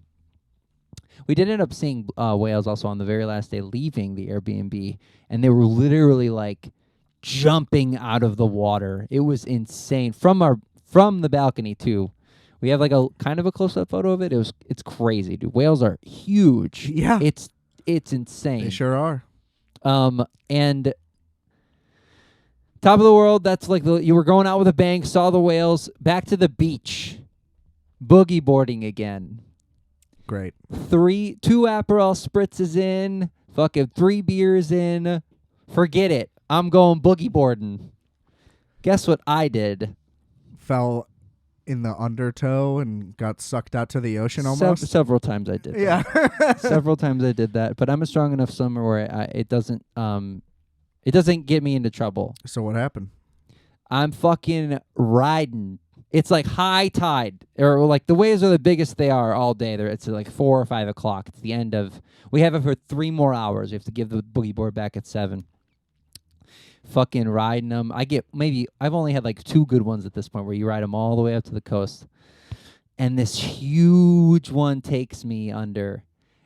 We did end up seeing whales also on the very last day leaving the Airbnb, and they were literally like jumping out of the water. It was insane from the balcony too. We have like a kind of a close-up photo of it. It's crazy, dude. Whales are huge. Yeah. It's insane. They sure are. And top of the world, that's like you were going out with a bang, saw the whales, back to the beach, boogie boarding again. Great. 2 Aperol spritzes in, fucking 3 beers in. Forget it. I'm going boogie boarding. Guess what I did? Fell in the undertow and got sucked out to the ocean almost? Several times I did that. Yeah. Several times I did that, but I'm a strong enough swimmer where it doesn't get me into trouble. So what happened? I'm fucking riding. It's like high tide, or like the waves are the biggest they are all day. It's like 4 or 5 o'clock. It's the end of. We have it for 3 more hours. We have to give the boogie board back at 7. Fucking riding them. I've only had like 2 good ones at this point where you ride them all the way up to the coast, and this huge one takes me under,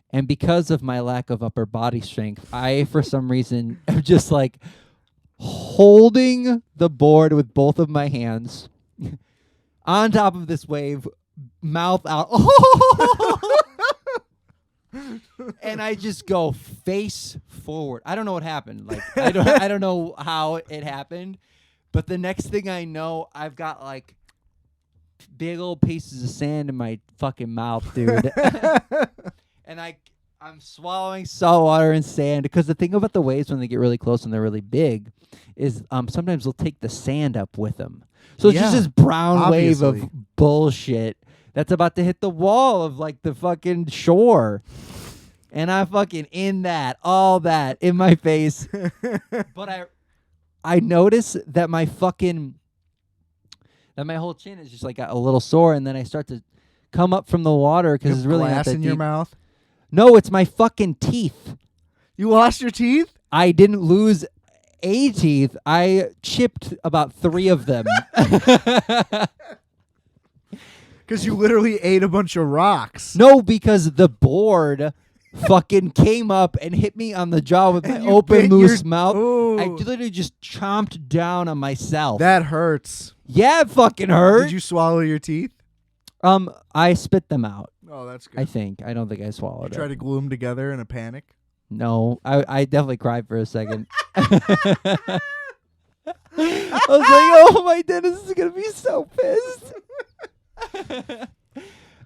and because of my lack of upper body strength, I for some reason am just like holding the board with both of my hands. On top of this wave, mouth out, and I just go face forward. I don't know what happened. Like I don't know how it happened, but the next thing I know, I've got like big old pieces of sand in my fucking mouth, dude. And I'm swallowing salt water and sand, because the thing about the waves when they get really close and they're really big is sometimes they'll take the sand up with them. So it's just this brown wave of bullshit that's about to hit the wall of like the fucking shore. And I'm fucking in all that in my face. But I notice that my whole chin is just like a little sore, and then I start to come up from the water because it's really not glass that in deep. your mouth? No, it's my fucking teeth. You lost your teeth? I didn't lose a teeth. I chipped about 3 of them. Because you literally ate a bunch of rocks. No, because the board fucking came up and hit me on the jaw with my And you open bit loose your- mouth. Ooh. I literally just chomped down on myself. That hurts. Yeah, it fucking hurt. Did you swallow your teeth? I spit them out. Oh, that's good. I think. I don't think I swallowed Try it. to glue them together in a panic. No, I definitely cried for a second. I was like, oh, my dentist is going to be so pissed.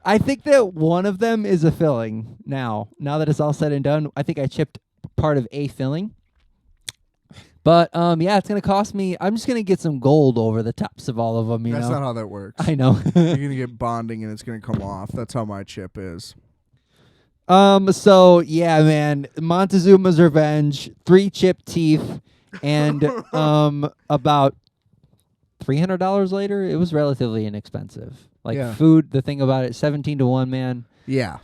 I think that one of them is a filling now. Now that it's all said and done, I think I chipped part of a filling. But, yeah, it's going to cost me. I'm just going to get some gold over the tops of all of them, That's know? not how that works. I know. You're going to get bonding and it's going to come off. That's how my chip is. So, yeah, man, Montezuma's Revenge, 3 chipped teeth, and about $300 later, it was relatively inexpensive. Like Yeah. food, the thing about it, 17 to 1, man. Yeah.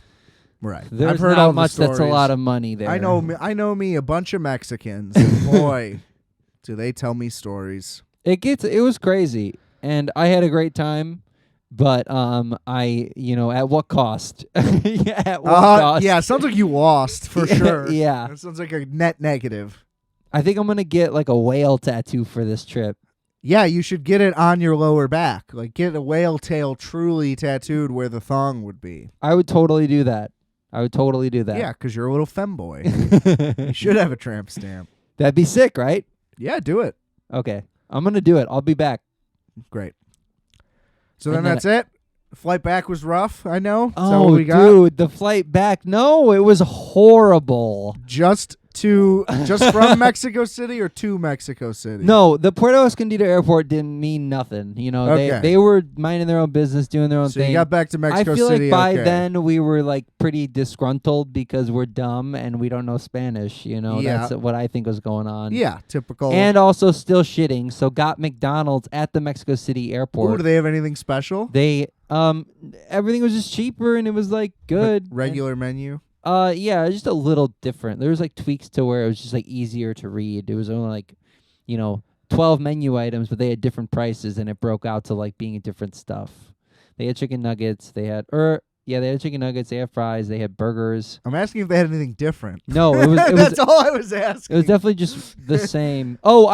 Right. There's I've heard not all much the that's a lot stories. of money there. I know me a bunch of Mexicans. And boy, do they tell me stories. It was crazy, and I had a great time, but at what cost? Yeah, at what cost? Yeah, sounds like you lost for sure. Yeah. That sounds like a net negative. I think I'm going to get like a whale tattoo for this trip. Yeah, you should get it on your lower back. Like get a whale tail truly tattooed where the thong would be. I would totally do that. Yeah, because you're a little femboy. You should have a tramp stamp. That'd be sick, right? Yeah, do it. Okay. I'm going to do it. I'll be back. Great. So And then then that's it? Flight back was rough, I know. Is that what Oh, we got? dude, the flight back. No, it was horrible. Just from Mexico City or to Mexico City? No, the Puerto Escondido airport didn't mean nothing. You know, Okay. they were minding their own business, doing their own So thing. you got back to Mexico I feel City. like by okay. then we were like pretty disgruntled because we're dumb and we don't know Spanish. You know, Yeah. that's what I think was going on. Yeah, typical. And also still shitting. So got McDonald's at the Mexico City airport. Ooh, do they have anything special? They everything was just cheaper and it was like good. Regular menu? Yeah, just a little different. There was like tweaks to where it was just like easier to read. It was only like, 12 menu items, but they had different prices and it broke out to like being different stuff. They had chicken nuggets. They had chicken nuggets. They had fries. They had burgers. I'm asking if they had anything different. No, it was. That's all I was asking. It was definitely just the same. Oh,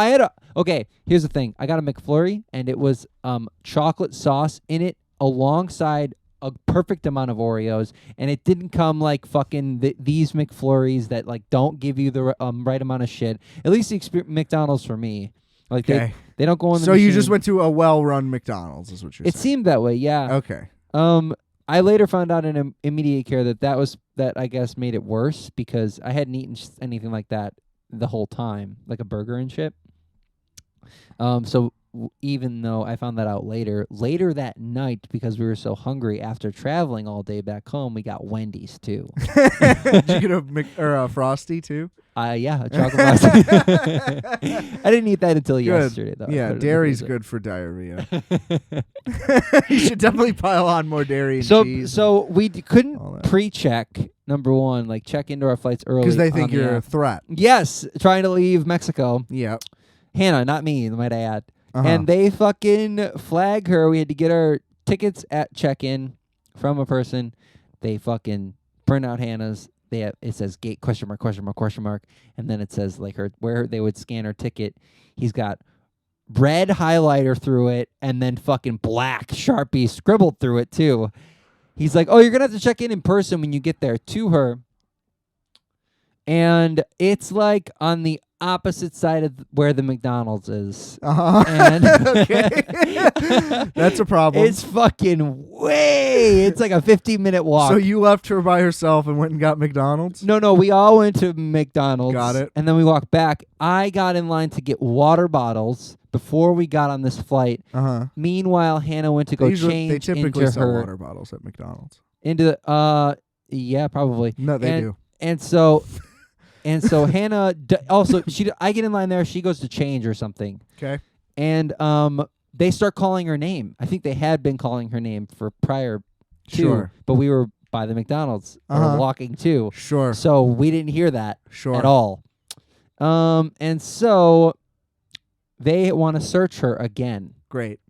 okay, here's the thing. I got a McFlurry and it was chocolate sauce in it alongside a perfect amount of Oreos, and it didn't come like fucking these McFlurries that like don't give you the right amount of shit. At least the McDonald's for me, like Okay. they don't go in the So you machine. just went to a well-run McDonald's, is what you're It saying. seemed that way, yeah. Okay. I later found out in immediate care that I guess made it worse because I hadn't eaten anything like that the whole time, like a burger and shit. So even though I found that out later that night because we were so hungry after traveling all day back home, we got Wendy's too. Did you get a Frosty too? Yeah, a chocolate frosty. I didn't eat that until yesterday though. Yeah, I put it in the dairy's freezer. good for diarrhea. You should definitely pile on more dairy and cheese. So we all couldn't that. pre-check, number one, like check into our flights early. Because they on think the you're a app. threat. Yes, trying to leave Mexico. Yeah. Hannah, not me, might I add. Uh-huh. And they fucking flag her. We had to get our tickets at check-in from a person. They fucking print out Hannah's. It says gate ? And then it says like where they would scan her ticket. He's got red highlighter through it and then fucking black Sharpie scribbled through it too. He's like, "Oh, you're going to have to check in person when you get there," to her. And it's like on the opposite side of where the McDonald's is. Uh-huh. And okay. That's a problem. It's fucking way. It's like a 15-minute walk. So you left her by herself and went and got McDonald's? No, we all went to McDonald's. Got it. And then we walked back. I got in line to get water bottles before we got on this flight. Uh-huh. Meanwhile, Hannah went to go change They typically into sell her water bottles at McDonald's. into the yeah, probably. No, they do. And so Hannah also I get in line there, she goes to change or something. Okay. And they start calling her name. I think they had been calling her name for prior to, Sure. but we were by the McDonald's Uh-huh. or walking to. Sure. So we didn't hear that Sure. at all. And so they want to search her again. Great.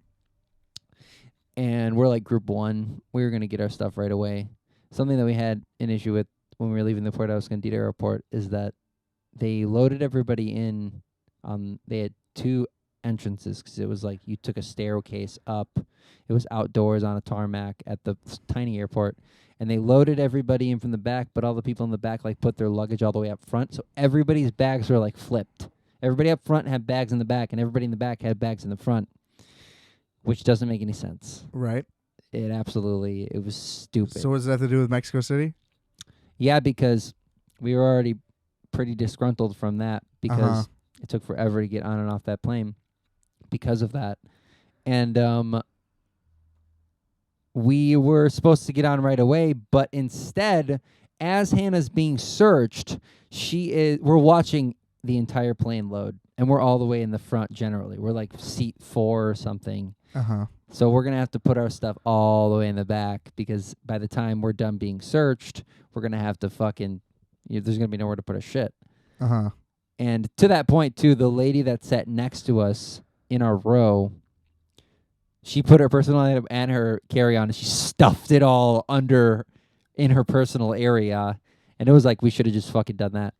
And we're like group 1. We were going to get our stuff right away. Something that we had an issue with when we were leaving the Port Escondido airport is that they loaded everybody in. They had 2 entrances because it was like you took a staircase up. It was outdoors on a tarmac at the tiny airport. And they loaded everybody in from the back, but all the people in the back like put their luggage all the way up front. So everybody's bags were like flipped. Everybody up front had bags in the back, and everybody in the back had bags in the front, which doesn't make any sense. Right. It was stupid. So what does that have to do with Mexico City? Yeah, because we were already pretty disgruntled from that because it took forever to get on and off that plane because of that. And we were supposed to get on right away, but instead, as Hannah's being searched, we're watching the entire plane load, and we're all the way in the front generally. We're like seat 4 or something. So we're going to have to put our stuff all the way in the back because by the time we're done being searched, we're going to have to there's going to be nowhere to put our shit. And to that point, too, the lady that sat next to us in our row, she put her personal item and her carry-on, and she stuffed it all in her personal area. And it was like we should have just fucking done that.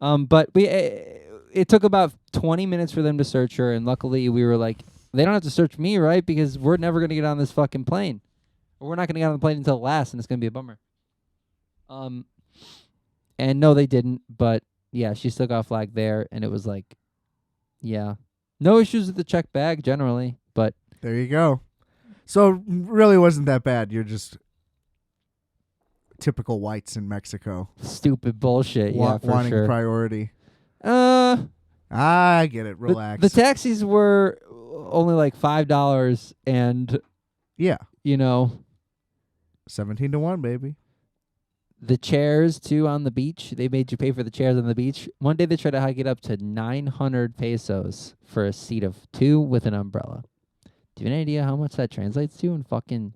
But it took about 20 minutes for them to search her, and luckily we were like, they don't have to search me, right? Because we're never going to get on this fucking plane. Or we're not going to get on the plane until last, and it's going to be a bummer. And no, they didn't, but yeah, she still got flagged there, and it was like, yeah. No issues with the checked bag generally, but... There you go. So really wasn't that bad. You're just typical whites in Mexico. Stupid bullshit, yeah, for wanting sure. priority. I get it. Relax. The taxis were only like $5, and yeah, 17 to 1, baby. The chairs too on the beach. They made you pay for the chairs on the beach. One day they tried to hike it up to 900 pesos for a seat of 2 with an umbrella. Do you have any idea how much that translates to in fucking...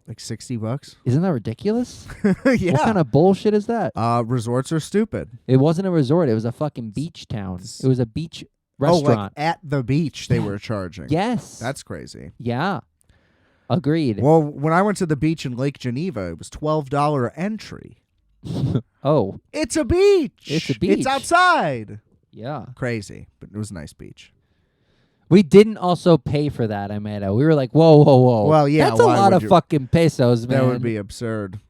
Like $60? Isn't that ridiculous? Yeah. What kind of bullshit is that? Resorts are stupid. It wasn't a resort. It was a fucking beach town. It was a beach restaurant. Oh, like at the beach they were charging. Yes. That's crazy. Yeah. Agreed. Well, when I went to the beach in Lake Geneva, it was $12 entry. Oh. It's a beach. It's a beach. It's outside. Yeah. Crazy, but it was a nice beach. We didn't also pay for that, I might add. We were like, whoa. Well, yeah. That's a lot of fucking pesos, man. That would be absurd.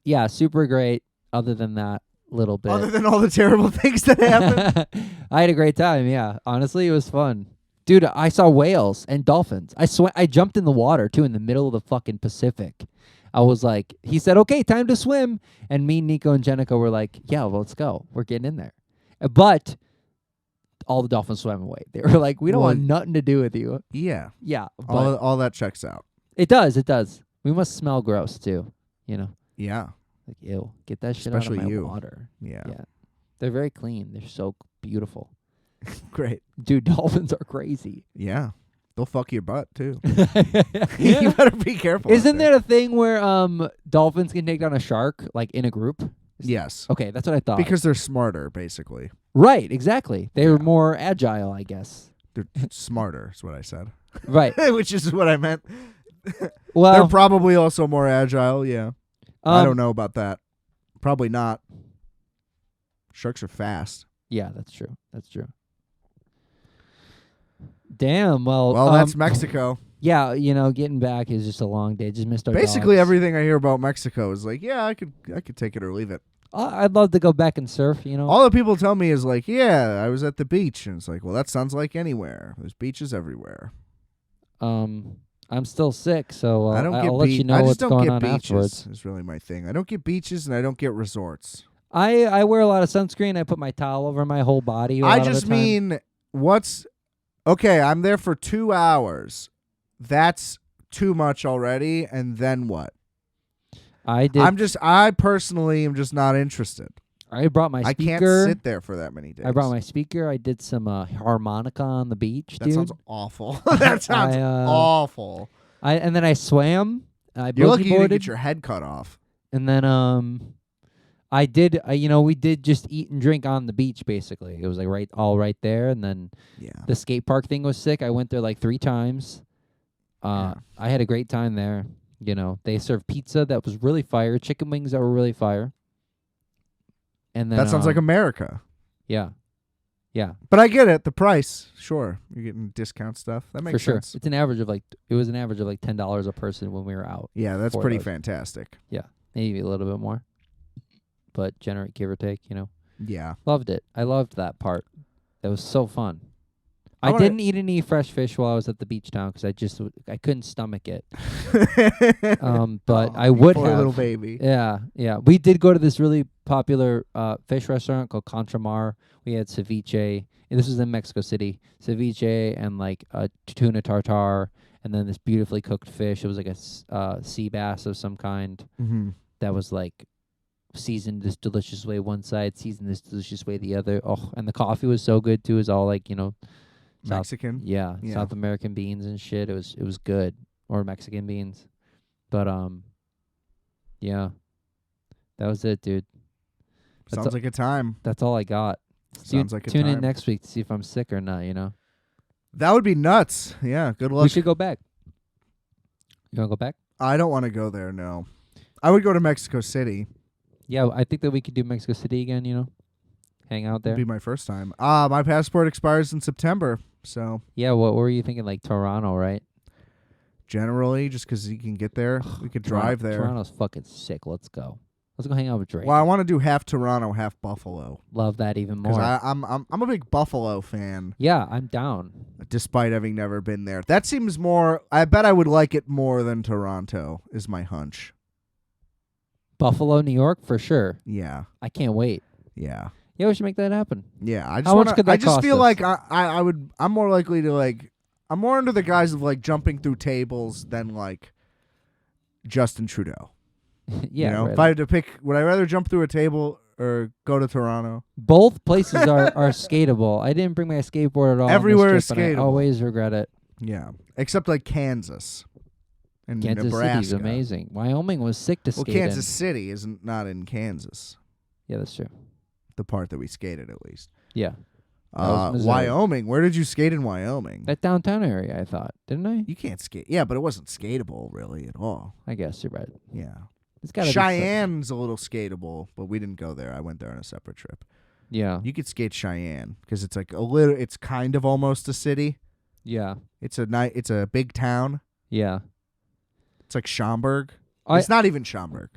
Yeah, super great. Other than that little bit. Other than all the terrible things that happened. I had a great time, yeah. Honestly, it was fun. Dude, I saw whales and dolphins. I jumped in the water, too, in the middle of the fucking Pacific. I was like, he said, okay, time to swim. And me, Nico, and Jenica were like, yeah, well, let's go. We're getting in there. But... all the dolphins swam away. They were like, we don't want nothing to do with you. Yeah. Yeah. All that checks out. It does. We must smell gross, too. Yeah. Like, ew. Get that shit Especially out of my you. water. Yeah. They're very clean. They're so beautiful. Great. Dude, dolphins are crazy. Yeah. They'll fuck your butt, too. You better be careful. Isn't there a thing where dolphins can take down a shark, like, in a group? Yes. Okay, that's what I thought. Because they're smarter, basically. Right, exactly. They're more agile, I guess. They're smarter, is what I said. Right. Which is what I meant. Well, they're probably also more agile, yeah. I don't know about that. Probably not. Sharks are fast. Yeah, that's true. Damn, well... that's Mexico. Yeah, getting back is just a long day. Just missed our Basically, dogs. everything I hear about Mexico is like, yeah, I could take it or leave it. I'd love to go back and surf, All the people tell me is like, yeah, I was at the beach. And it's like, well, that sounds like anywhere. There's beaches everywhere. I'm still sick, so I'll let you know what's going on afterwards. Is really my thing. I don't get beaches and I don't get resorts. I wear a lot of sunscreen. I put my towel over my whole body. I just mean, okay, I'm there for 2 hours. That's too much already. And then what? I personally am just not interested. I brought my speaker. I can't sit there for that many days. I brought my speaker. I did some harmonica on the beach, That dude. sounds awful. That sounds awful. And then I swam. I You're lucky you didn't boogie-boarded. get your head cut off. And then I did we did just eat and drink on the beach basically. It was like right there, and then Yeah. the skate park thing was sick. I went there like 3 times. Yeah. I had a great time there. They served pizza that was really fire, chicken wings that were really fire. And then That sounds like America. yeah. Yeah. But I get it. The price, sure. You're getting discount stuff. That makes For sure. sense. It was an average of like $10 a person when we were out. Yeah, that's for pretty those. fantastic. Yeah. Maybe a little bit more. But generate give or take, Yeah. Loved it. I loved that part. That was so fun. I I wanna- didn't eat any fresh fish while I was at the beach town because I couldn't stomach it. But Oh, I would poor have. little baby. Yeah. We did go to this really popular fish restaurant called Contramar. We had ceviche. And this was in Mexico City. Ceviche and like tuna tartare, and then this beautifully cooked fish. It was like a sea bass of some kind Mm-hmm. that was like seasoned this delicious way one side, seasoned this delicious way the other. Oh, and the coffee was so good too. It was all like South, Mexican. yeah, Yeah. South American beans and shit. It was good, or Mexican beans, but yeah, that was it, dude. Sounds like a time. That's all I got. Sounds like a Tune in time. next week to see if I'm sick or not. That would be nuts. Yeah, good luck. We should go back. You wanna go back? I don't want to go there, no. I would go to Mexico City. Yeah, I think that we could do Mexico City again. Hang out there. It'd be my first time. My passport expires in September, so Yeah, what were you thinking? Like Toronto, right? generally, just 'cause you can get there, we could drive there. Toronto's fucking sick. Let's go. Let's go hang out with Drake. Well, I want to do half Toronto, half Buffalo. Love that even Because more. I'm a big Buffalo fan, Yeah, I'm down. despite having never been there. That seems more. I bet I would like it more than Toronto. Is my hunch. Buffalo, New York, for sure. Yeah, I can't wait. yeah, Yeah, we should make that happen. yeah. I just How much wanna, could that I just cost feel us? like I would. I'm more likely to like. I'm more into the guys of like jumping through tables than like Justin Trudeau. Yeah, right If I had to pick, would I rather jump through a table or go to Toronto? both places are skatable. I didn't bring my skateboard at all. on this Everywhere is trip, and I skatable. always regret it. Yeah, except like Kansas and Kansas Nebraska. City's amazing. Wyoming was sick to Well, skate Kansas in. City isn't not in Kansas. Yeah, that's true. The part that we skated, at least. Yeah, was Missouri. Wyoming. Where did you skate in Wyoming? that downtown area. I thought, didn't I? You can't skate. Yeah, but it wasn't skatable really at all. I guess you're right. Yeah. It's got Cheyenne's a little skatable, but we didn't go there. I went there on a separate trip. Yeah, You could skate Cheyenne because it's like a little. It's kind of almost a city. yeah, It's a big town. yeah. It's like Schaumburg. I- It's not even Schaumburg,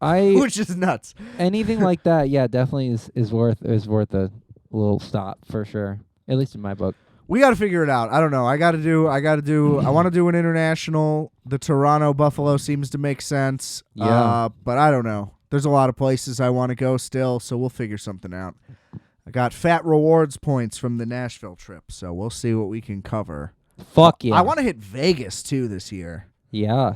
I which is nuts. anything like that. Yeah, definitely is worth a little stop for sure. At least in my book. We got to figure it out. I don't know. I want to do an international. The Toronto Buffalo seems to make sense. Yeah. But I don't know. There's a lot of places I want to go still, so we'll figure something out. I got fat rewards points from the Nashville trip, so we'll see what we can cover. Fuck yeah. I want to hit Vegas too this year, Yeah.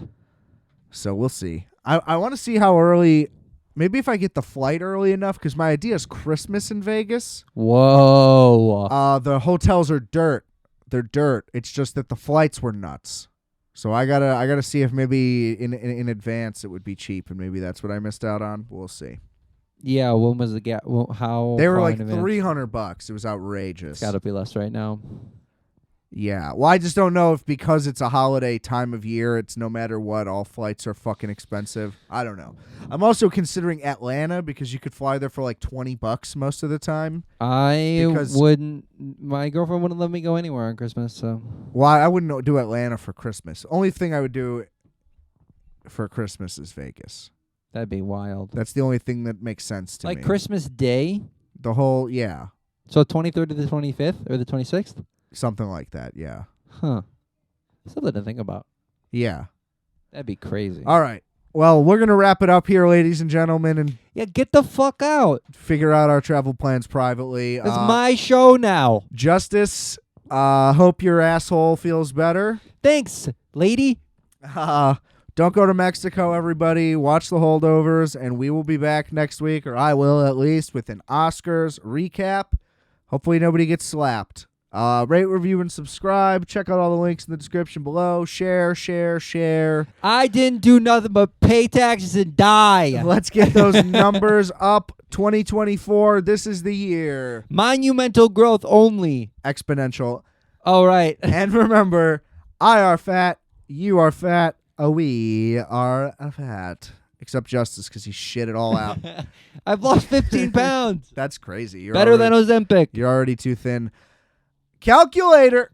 so we'll see. I want to see how early. Maybe if I get the flight early enough, because my idea is Christmas in Vegas. Whoa. The hotels are dirt. They're dirt. It's just that the flights were nuts. So I gotta see if maybe in advance it would be cheap, and maybe that's what I missed out on. We'll see. Yeah. When was the gap? Well, how? They were far like in advance? $300. It was outrageous. It's got to be less right now. Yeah. Well, I just don't know if because it's a holiday time of year, it's no matter what, all flights are fucking expensive. I don't know. I'm also considering Atlanta because you could fly there for like $20 most of the time. Because- wouldn't. My girlfriend wouldn't let me go anywhere on Christmas. So Well, I wouldn't do Atlanta for Christmas. Only thing I would do for Christmas is Vegas. that'd be wild. That's the only thing that makes sense to Like me. Christmas Day. The whole, yeah, So 23rd to the 25th or the 26th. something like that, yeah. Huh. Something to think about. Yeah. That'd be crazy. All right. Well, we're going to wrap it up here, ladies and gentlemen, and Yeah, get the fuck out. figure out our travel plans privately. It's my show now. Justice, hope your asshole feels better. Thanks, lady. Don't go to Mexico, everybody. Watch the Holdovers, and we will be back next week, or I will at least, with an Oscars recap. Hopefully nobody gets slapped. Rate, review, and subscribe. Check out all the links in the description below. Share. I didn't do nothing but pay taxes and die. Let's get those numbers up. 2024, this is the year. Monumental growth only. Exponential. All right. And remember, I are fat, you are fat, we are fat. Except Justis, because he shit it all out. I've lost 15 pounds. That's crazy. Better than Ozempic. You're already too thin. Calculator.